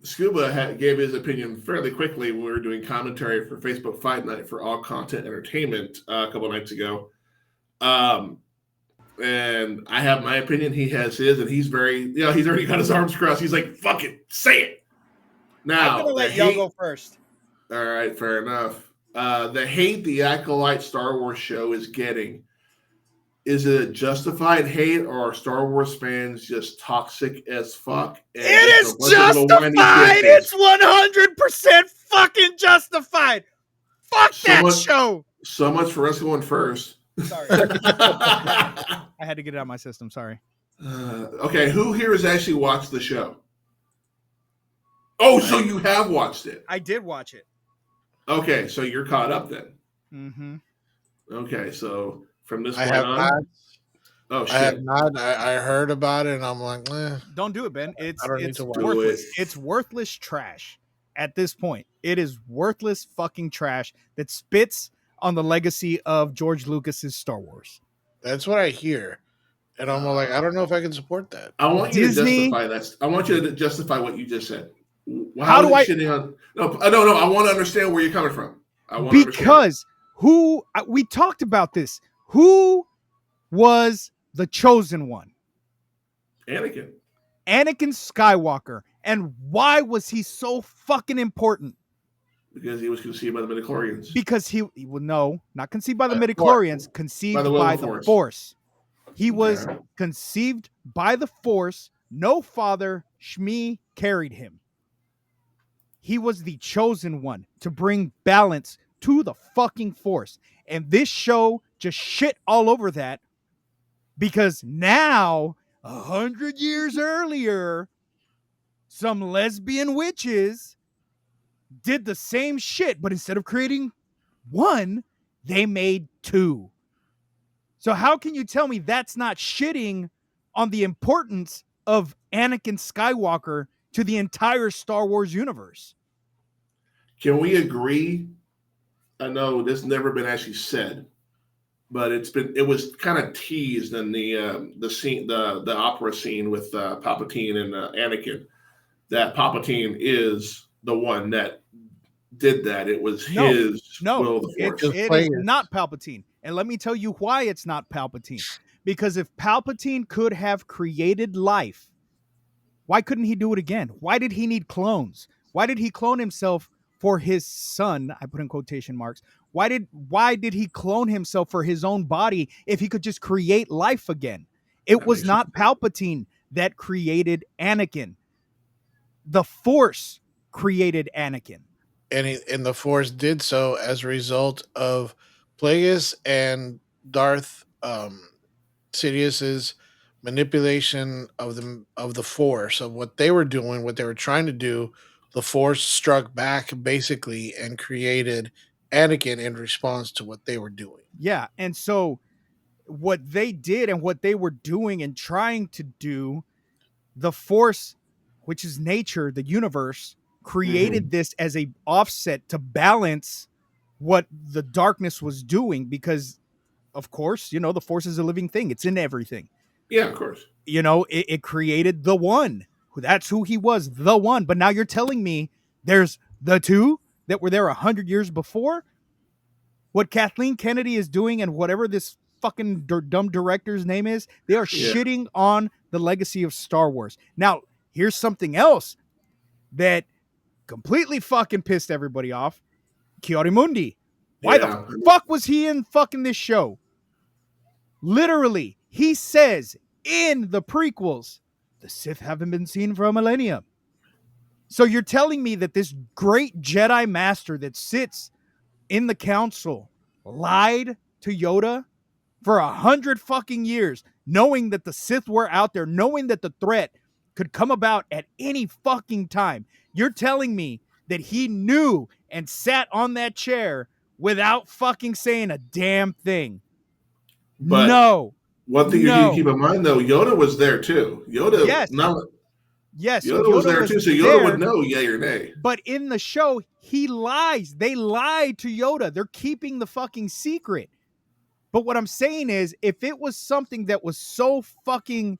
Scuba gave his opinion fairly quickly when we were doing commentary for Facebook Fight Night for All Content Entertainment a couple nights ago. And I have my opinion. He has his, and he's he's already got his arms crossed. He's like, fuck it, say it. Now, I'm going to let y'all go first. All right, fair enough. The hate the Acolyte Star Wars show is getting, is it justified hate, or are Star Wars fans just toxic as fuck? It is justified. It's 100% fucking justified. Fuck that show. So much for us going first. Sorry. I had to get it out of my system. Sorry. Okay, who here has actually watched the show? Oh, so you have watched it? I did watch it. Okay, so you're caught up then. Mm-hmm. Okay, so from this point on. Not. Oh shit! I have not. I heard about it, and I'm like, don't do it, Ben. It's worthless. It's worthless trash. At this point, it is worthless fucking trash that spits on the legacy of George Lucas's Star Wars. That's what I hear, and I'm like, I don't know if I can support that. I want you to justify that. I want you to justify what you just said. How do I? No. I want to understand where you're coming from. Because we talked about this. Who was the chosen one? Anakin Skywalker. And why was he so fucking important? Because he was conceived by the midichlorians. Because not conceived by the midichlorians, conceived by the Force. He was conceived by the Force. No father, Shmi carried him. He was the chosen one to bring balance to the fucking Force. And this show just shit all over that, because now, 100 years earlier, some lesbian witches did the same shit, but instead of creating one, they made two. So how can you tell me that's not shitting on the importance of Anakin Skywalker to the entire Star Wars universe? Can we agree? I know this never been actually said, but it was kind of teased in the scene, the opera scene with Palpatine and Anakin, that Palpatine is the one that did that. It was his will of the Force. It is not Palpatine. And let me tell you why it's not Palpatine. Because if Palpatine could have created life, why couldn't he do it again? Why did he need clones? Why did he clone himself for his son? I put in quotation marks. Why did he clone himself for his own body if he could just create life again? It was not Palpatine that created Anakin. The Force created Anakin. And the Force did so as a result of Plagueis and Darth Sidious's manipulation of the Force, of what they were doing, what they were trying to do. The Force struck back basically and created Anakin in response to what they were doing. Yeah, and so what they did and what they were doing and trying to do, the Force, which is nature, the universe, created this as a offset to balance what the darkness was doing, because of course, the Force is a living thing. It's in everything. Yeah, of course. It created the one. That's who he was, the one. But now you're telling me there's the two that were there 100 years before? What Kathleen Kennedy is doing and whatever this fucking dumb director's name is, they are shitting on the legacy of Star Wars. Now, here's something else that completely fucking pissed everybody off. Ki-Adi-Mundi. Why the fuck was he in fucking this show? Literally, he says in the prequels, the Sith haven't been seen for a millennium. So you're telling me that this great Jedi Master that sits in the council lied to Yoda for 100 fucking years, knowing that the Sith were out there, knowing that the threat could come about at any fucking time. You're telling me that he knew and sat on that chair without fucking saying a damn thing. But no. One thing you need to keep in mind, though, Yoda was there too. Yoda, Yoda was there too, so Yoda would know yay or nay. But in the show, he lies. They lied to Yoda. They're keeping the fucking secret. But what I'm saying is, if it was something that was so fucking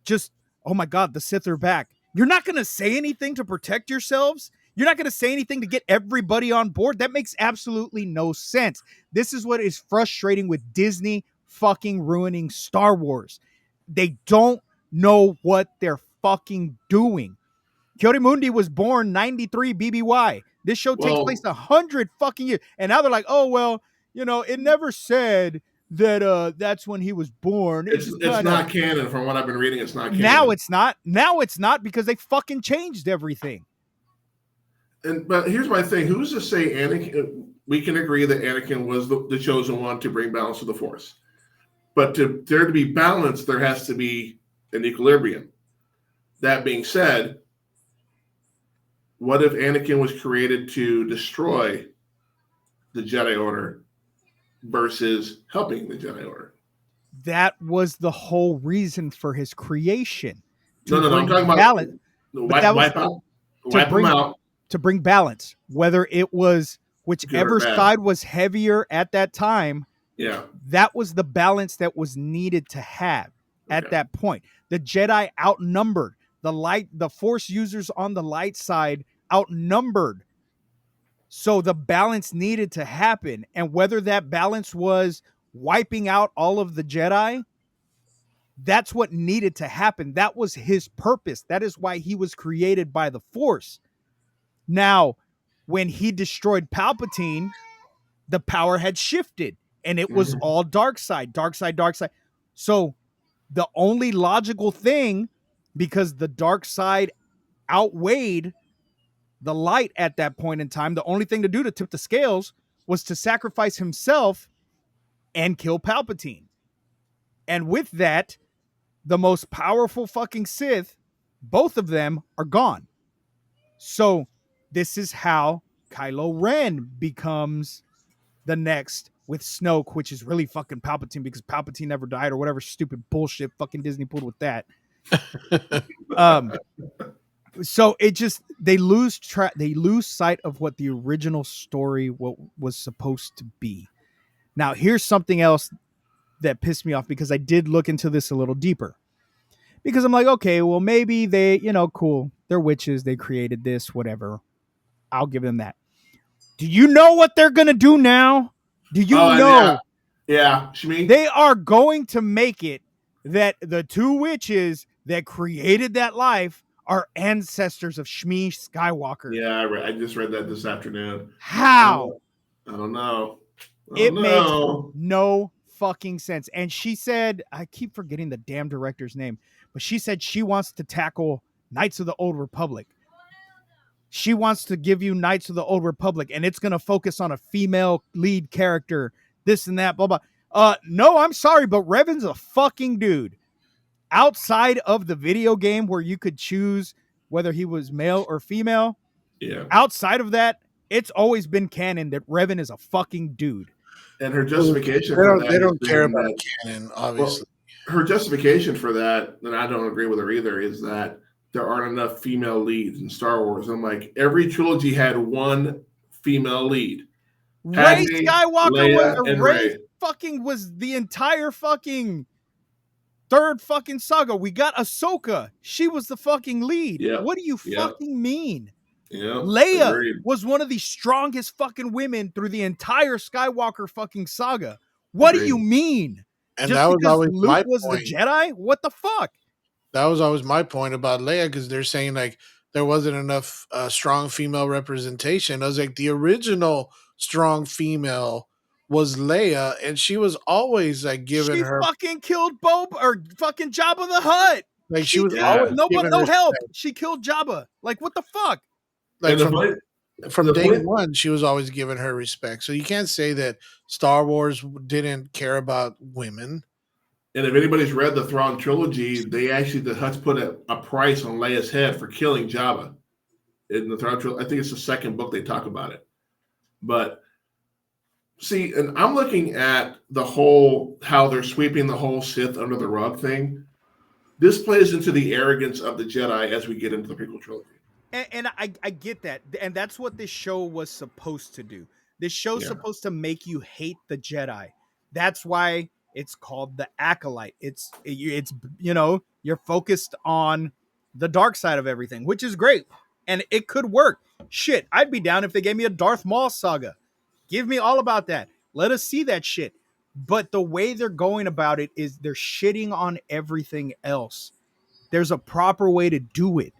just, oh my God, the Sith are back, you're not going to say anything to protect yourselves? You're not going to say anything to get everybody on board? That makes absolutely no sense. This is what is frustrating with Disney fucking ruining Star Wars. They don't know what they're fucking doing. Ki-Adi-Mundi was born 93 BBY. This show takes place 100 fucking years. And now they're like, oh, well, it never said that that's when he was born. It's not canon. From what I've been reading, it's not canon. Now it's not because they fucking changed everything. But here's my thing. Who's to say Anakin? We can agree that Anakin was the chosen one to bring balance to the Force. But there to be balance, there has to be an equilibrium. That being said, what if Anakin was created to destroy the Jedi Order versus helping the Jedi Order? That was the whole reason for his creation. No, I'm talking about balance. Wipe them out. To bring balance, whether it was whichever side was heavier at that time. Yeah, that was the balance that was needed to have at that point. The Jedi outnumbered. The Force users on the light side outnumbered. So the balance needed to happen. And whether that balance was wiping out all of the Jedi, that's what needed to happen. That was his purpose. That is why he was created by the Force. Now, when he destroyed Palpatine, the power had shifted. And it was all dark side. So the only logical thing, because the dark side outweighed the light at that point in time, the only thing to do to tip the scales was to sacrifice himself and kill Palpatine. And with that, the most powerful fucking Sith, both of them are gone. So this is how Kylo Ren becomes the next with Snoke, which is really fucking Palpatine because Palpatine never died or whatever stupid bullshit fucking Disney pulled with that. So it just, they lose sight of what the original story was supposed to be. Now, here's something else that pissed me off because I did look into this a little deeper. Because I'm like, okay, well, maybe they, cool. They're witches. They created this, whatever. I'll give them that. Do you know what they're going to do now? Do you know? Yeah. Shmi? They are going to make it that the two witches that created that life are ancestors of Shmi Skywalker. Yeah, I just read that this afternoon. How? I don't know. It makes no fucking sense. And she said, I keep forgetting the damn director's name, but she said she wants to tackle Knights of the Old Republic. She wants to give you Knights of the Old Republic, and it's going to focus on a female lead character, this and that, blah, blah. No, I'm sorry, but Revan's a fucking dude. Outside of the video game where you could choose whether he was male or female, outside of that, it's always been canon that Revan is a fucking dude. And her justification they don't care about canon, obviously. Well, her justification for that, and I don't agree with her either, is that there aren't enough female leads in Star Wars. I'm like, every trilogy had one female lead. Rey Skywalker was the entire fucking third fucking saga. We got Ahsoka. She was the fucking lead. Yeah. What do you fucking mean? Yeah. Leia was one of the strongest fucking women through the entire Skywalker fucking saga. What do you mean? And just that was always Luke my was point. The Jedi? What the fuck? That was always my point about Leia, because they're saying like there wasn't enough strong female representation. I was like, the original strong female was Leia, and she was always like giving her. She fucking killed Boba or fucking Jabba the Hutt. Like she was always no help. She killed Jabba. Like what the fuck? Like from day one, she was always giving her respect. So you can't say that Star Wars didn't care about women. And if anybody's read the Thrawn trilogy, the Hutts put a price on Leia's head for killing Jabba in the Thrawn trilogy. I think it's the second book they talk about it. But see, and I'm looking at how they're sweeping the whole Sith under the rug thing. This plays into the arrogance of the Jedi as we get into the prequel trilogy. And I get that. And that's what this show was supposed to do. This show's supposed to make you hate the Jedi. That's why it's called the Acolyte. It's you're focused on the dark side of everything, which is great. And it could work. Shit, I'd be down if they gave me a Darth Maul saga. Give me all about that. Let us see that shit. But the way they're going about it is they're shitting on everything else. There's a proper way to do it.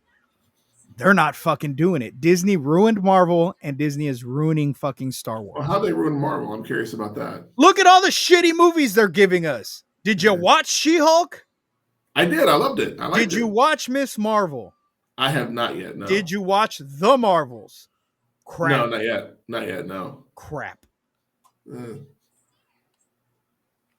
They're not fucking doing it. Disney ruined Marvel, and Disney is ruining fucking Star Wars. Well, how they ruin Marvel? I'm curious about that. Look at all the shitty movies they're giving us. Did you watch She-Hulk? I did. I loved it. Did you watch Miss Marvel? I have not yet, no. Did you watch The Marvels? Crap. No, not yet. Not yet, no. Crap.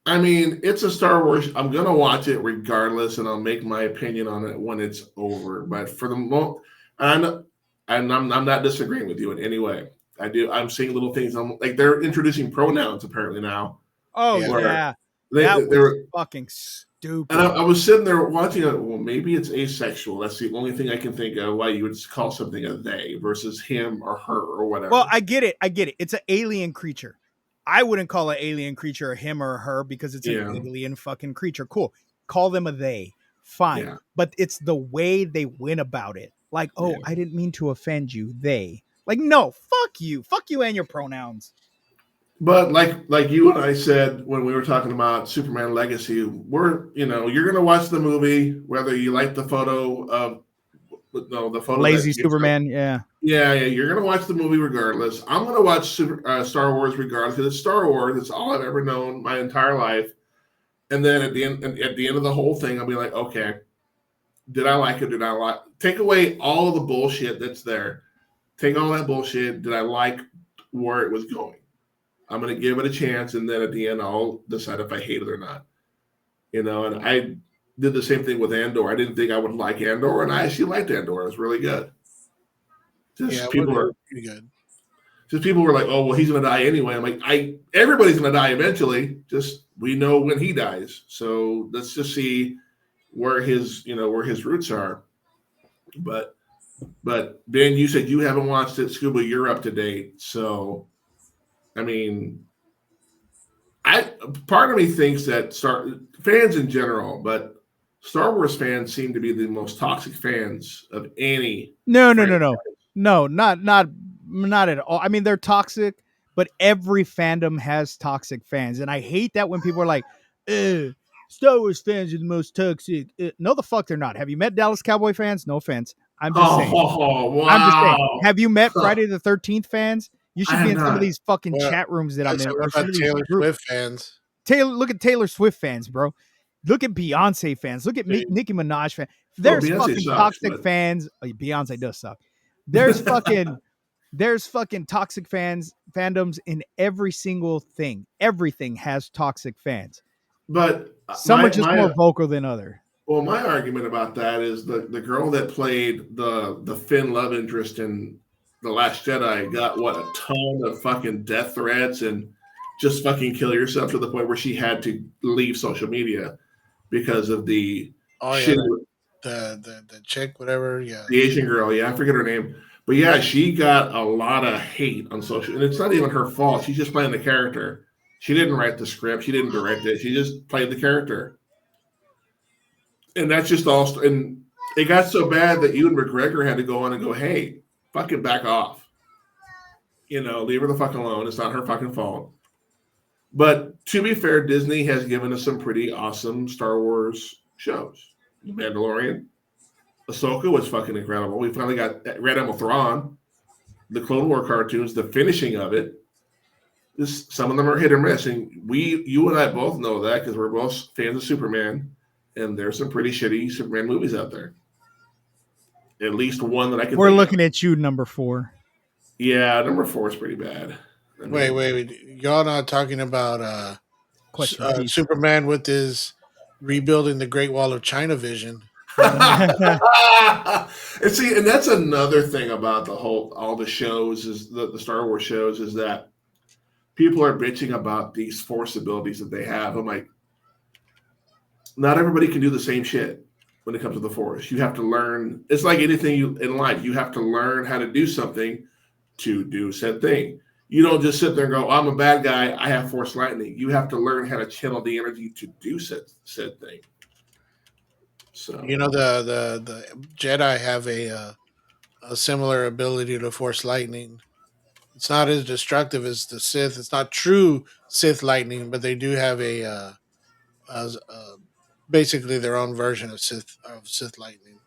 I mean, it's a Star Wars. I'm going to watch it regardless, and I'll make my opinion on it when it's over. But for the moment, and I'm not disagreeing with you in any way. I'm seeing little things. I'm like, they're introducing pronouns apparently now. Oh, yeah. That was fucking stupid. And I was sitting there watching it. Well, maybe it's asexual. That's the only thing I can think of why you would call something a they versus him or her or whatever. Well, I get it. It's an alien creature. I wouldn't call an alien creature a him or a her because it's an alien fucking creature. Cool. Call them a they. Fine. Yeah. But it's the way they went about it. Like, I didn't mean to offend you. They. Like, no, fuck you. Fuck you and your pronouns. But like you and I said when we were talking about Superman Legacy, you're going to watch the movie whether you like the photo of the photo Lazy Superman, yeah, you're going to watch the movie regardless. I'm going to watch Star Wars regardless because it's Star Wars. It's all I've ever known my entire life. And then at the end of the whole thing, I'll be like, okay, did I like it? Did I like? Take away all of the bullshit that's there. Take all that bullshit. Did I like where it was going? I'm going to give it a chance, and then at the end, I'll decide if I hate it or not. And I did the same thing with Andor. I didn't think I would like Andor, and I actually liked Andor. It was really good. People are pretty good. Just people were like, "Oh, well, he's going to die anyway." I'm like, everybody's going to die eventually. Just we know when he dies, so let's just see where his roots are. But Ben, you said you haven't watched it. Scuba, you're up to date. So, I mean, part of me thinks that fans in general, but Star Wars fans seem to be the most toxic fans of any. No, not at all. I mean, they're toxic, but every fandom has toxic fans, and I hate that when people are like, Star Wars fans are the most toxic. No, the fuck they're not. Have you met Dallas Cowboy fans? No offense. I'm just saying. Wow. I'm just saying. Have you met Friday the 13th fans? You should be in some of these fucking Well, chat rooms that I'm in. What about Taylor Swift fans? Look at Taylor Swift fans, bro. Look at Beyonce fans. Look at Nicki Minaj fans. There's fucking toxic fans. Oh, Beyonce does suck. There's fucking toxic fandoms in every single thing. Everything has toxic fans. But some are just more vocal than other. Well, my argument about that is the girl that played the Finn love interest in The Last Jedi got a ton of fucking death threats and just fucking kill yourself to the point where she had to leave social media because of the shit. The chick, whatever, yeah. The Asian girl, yeah, I forget her name. But yeah, she got a lot of hate on social, and it's not even her fault. She's just playing the character. She didn't write the script. She didn't direct it. She just played the character. And that's just all. And it got so bad that Ewan McGregor had to go on and go, hey, fucking back off. Leave her the fuck alone. It's not her fucking fault. But to be fair, Disney has given us some pretty awesome Star Wars shows. The Mandalorian. Ahsoka was fucking incredible. We finally got Red Admiral Thrawn. The Clone War cartoons, the finishing of it. Some of them are hit or miss. And you and I both know that because we're both fans of Superman. And there's some pretty shitty Superman movies out there. At least one that I can. We're looking at you, number 4. Yeah, number 4 is pretty bad. Wait. Y'all not talking about Superman with his rebuilding the Great Wall of China vision. And that's another thing about all the shows is the Star Wars shows is that people are bitching about these force abilities that they have. I'm like, not everybody can do the same shit when it comes to the force. You have to learn. It's like anything in life. You have to learn how to do something to do said thing. You don't just sit there and go, I'm a bad guy. I have force lightning. You have to learn how to channel the energy to do said thing. So the Jedi have a similar ability to force lightning. It's not as destructive as the Sith. It's not true Sith lightning, but they do have basically their own version of Sith lightning.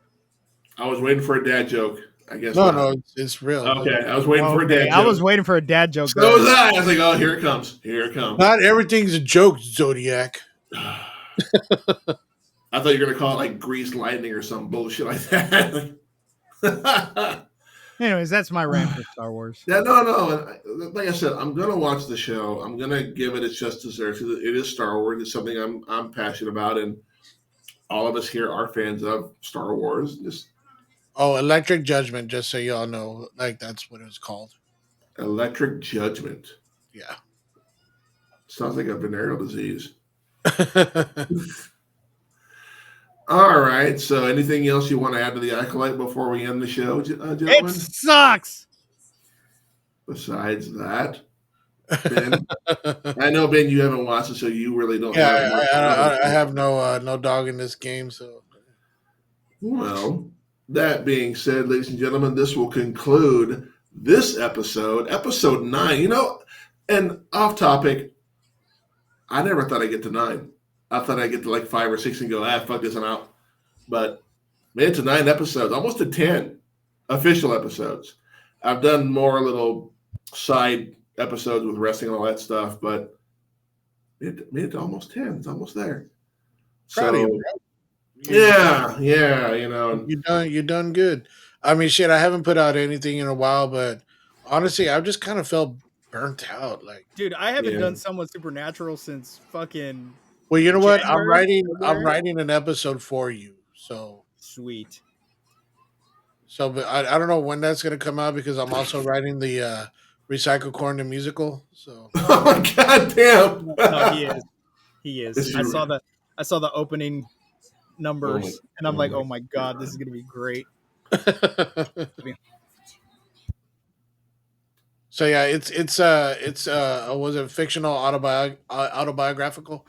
I was waiting for a dad joke. I guess no, it's real. Okay, I was waiting for a dad joke. I was waiting for a dad joke. So was I. I was like, oh, here it comes. Here it comes. Not everything's a joke, Zodiac. I thought you were going to call it like greased lightning or some bullshit like that. Anyways, that's my rant for Star Wars. Yeah, no. Like I said, I'm going to watch the show. I'm going to give it its just desserts. It is Star Wars. It's something I'm passionate about, and all of us here are fans of Star Wars. Electric Judgment, just so y'all know, like that's what it was called. Electric Judgment. Yeah. Sounds like a venereal disease. All right. So anything else you want to add to the Acolyte before we end the show, gentlemen? It sucks. Besides that, Ben, I know, Ben, you haven't watched it, so you really don't. I have no dog in this game. So, well, that being said, ladies and gentlemen, this will conclude this episode 9. And off topic, I never thought I'd get to 9. I thought I'd get to like 5 or 6 and go, fuck this, I'm out. But made it to 9 episodes, almost to 10 official episodes. I've done more little side episodes with wrestling and all that stuff, but made it to almost 10. It's almost there. Yeah, you done good. I mean, shit, I haven't put out anything in a while, but honestly, I've just kind of felt burnt out. Like, dude, I haven't done Somewhat Supernatural since fucking. Well, you know what? I'm writing an episode for you. So sweet. So, but I don't know when that's gonna come out because I'm also writing the Recycle Corn the musical. So. Oh god damn! No, he is. I saw the opening numbers, and I'm like, oh my god, this is gonna be great. So yeah, it's was it fictional autobiographical?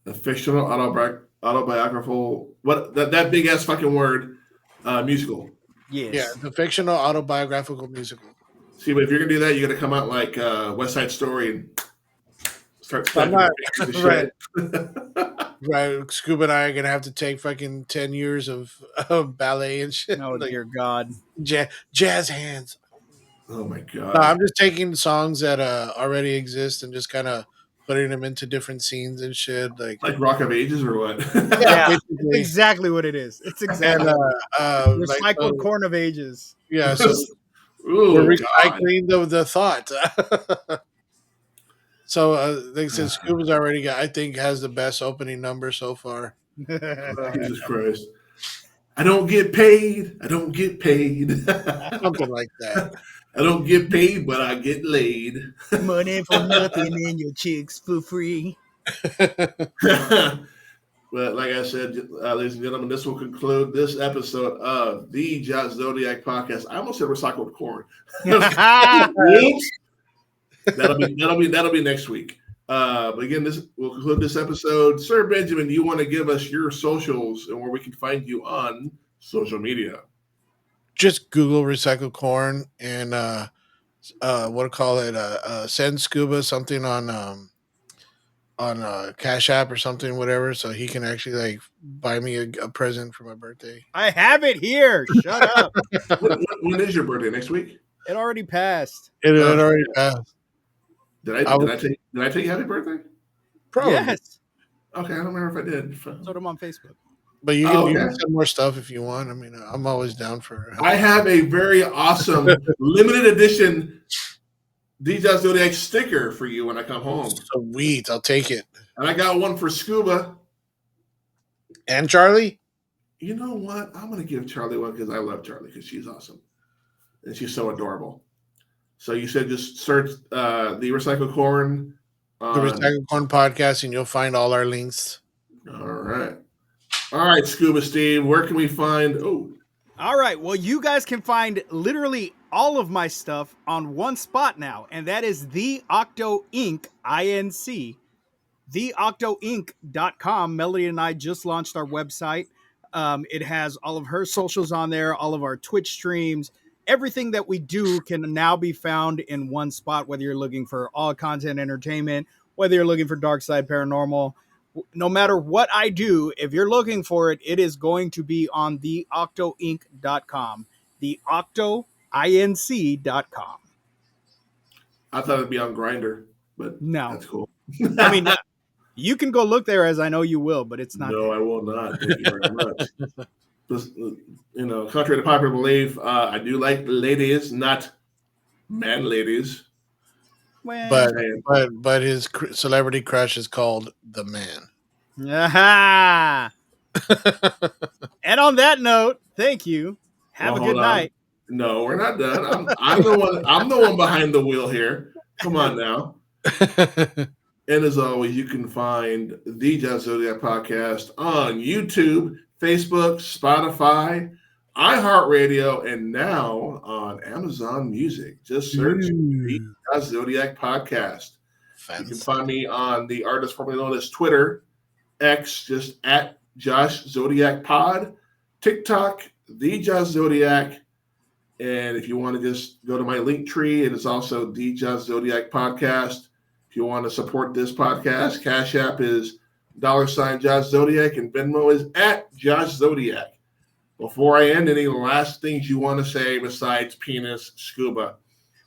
A fictional autobiographical. What that big ass fucking word? Musical. Yes. Yeah, the fictional autobiographical musical. See, but if you're gonna do that, you got to come out like West Side Story and start slapping not, your face right. and shit. Right, Scuba and I are gonna have to take fucking 10 years of ballet and shit. Oh dear God, jazz hands. Oh my God! No, I'm just taking songs that already exist and just kind of putting them into different scenes and shit. Like Rock of Ages or what? yeah, it's exactly what it is. It's exactly recycled corn of ages. Yeah, so Ooh, we're recycling the thought. So they said Scuba's already got, I think, has the best opening number so far. Jesus Christ. I don't get paid. I don't get paid. Something like that. I don't get paid, but I get laid. Money for nothing and your chicks for free. But like I said, ladies and gentlemen, this will conclude this episode of the Josh Zodiac Podcast. I almost said recycled corn. That'll be next week. But again, this will conclude this episode. Sir Benjamin, do you want to give us your socials and where we can find you on social media? Just Google recycled corn and send Scuba something on Cashapp or something, whatever, so he can actually like buy me a present for my birthday. I have it here. Shut up. When is your birthday? Next week? It already passed. It already passed. Did I tell you happy birthday? Probably. Yes. Okay, I don't remember if I did. Put them on Facebook. But you can send more stuff if you want. I mean, I'm always down for. I have a very awesome limited edition DJ Zodiac sticker for you when I come home. Sweet, I'll take it. And I got one for Scuba. And Charlie? You know what? I'm going to give Charlie one because I love Charlie because she's awesome. And she's so adorable. So you said just search the Recycled Corn. The Recycled Corn Podcast, and you'll find all our links. All right. All right, Scuba Steve, where can we find... Oh. All right. Well, you guys can find literally all of my stuff on one spot now, and that is the Octo Inc. INC. TheOctoInc.com. Melody and I just launched our website. It has all of her socials on there, all of our Twitch streams. Everything that we do can now be found in one spot, whether you're looking for all content entertainment, whether you're looking for Dark Side Paranormal. No matter what I do, if you're looking for it, it is going to be on theoctoinc.com. TheOctoInc.com. I thought it'd be on Grindr, but no. That's cool. I mean, you can go look there, as I know you will, but it's not. No, I will not. Thank you very much. Just, contrary to popular belief, I do like ladies, not man ladies. Well, but his celebrity crush is called the Man. Aha! And on that note, thank you. Have a good night. No, we're not done. I'm the one behind the wheel here. Come on now. And as always, you can find the Josh Zodiac Podcast on YouTube, Facebook, Spotify, iHeartRadio, and now on Amazon Music. Just search the Josh Zodiac Podcast. Fancy. You can find me on the artist formerly known as Twitter, X, just at Josh Zodiac Pod, TikTok, the Josh Zodiac. And if you want to just go to my link tree, it is also the Josh Zodiac Podcast. If you want to support this podcast, Cashapp is $ Josh Zodiac and Venmo is at Josh Zodiac. Before I end, any last things you want to say besides penis, Scuba?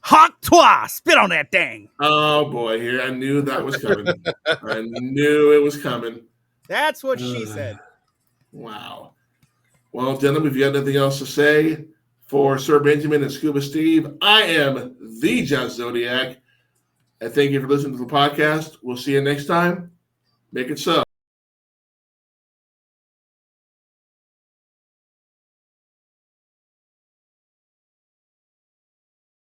Hot twa! Spit on that thing. Oh boy, here I knew that was coming. I knew it was coming. That's what she said. Wow. Well, gentlemen, if you have nothing else to say, for Sir Benjamin and Scuba Steve, I am the Josh Zodiac. I thank you for listening to the podcast. We'll see you next time. Make it so.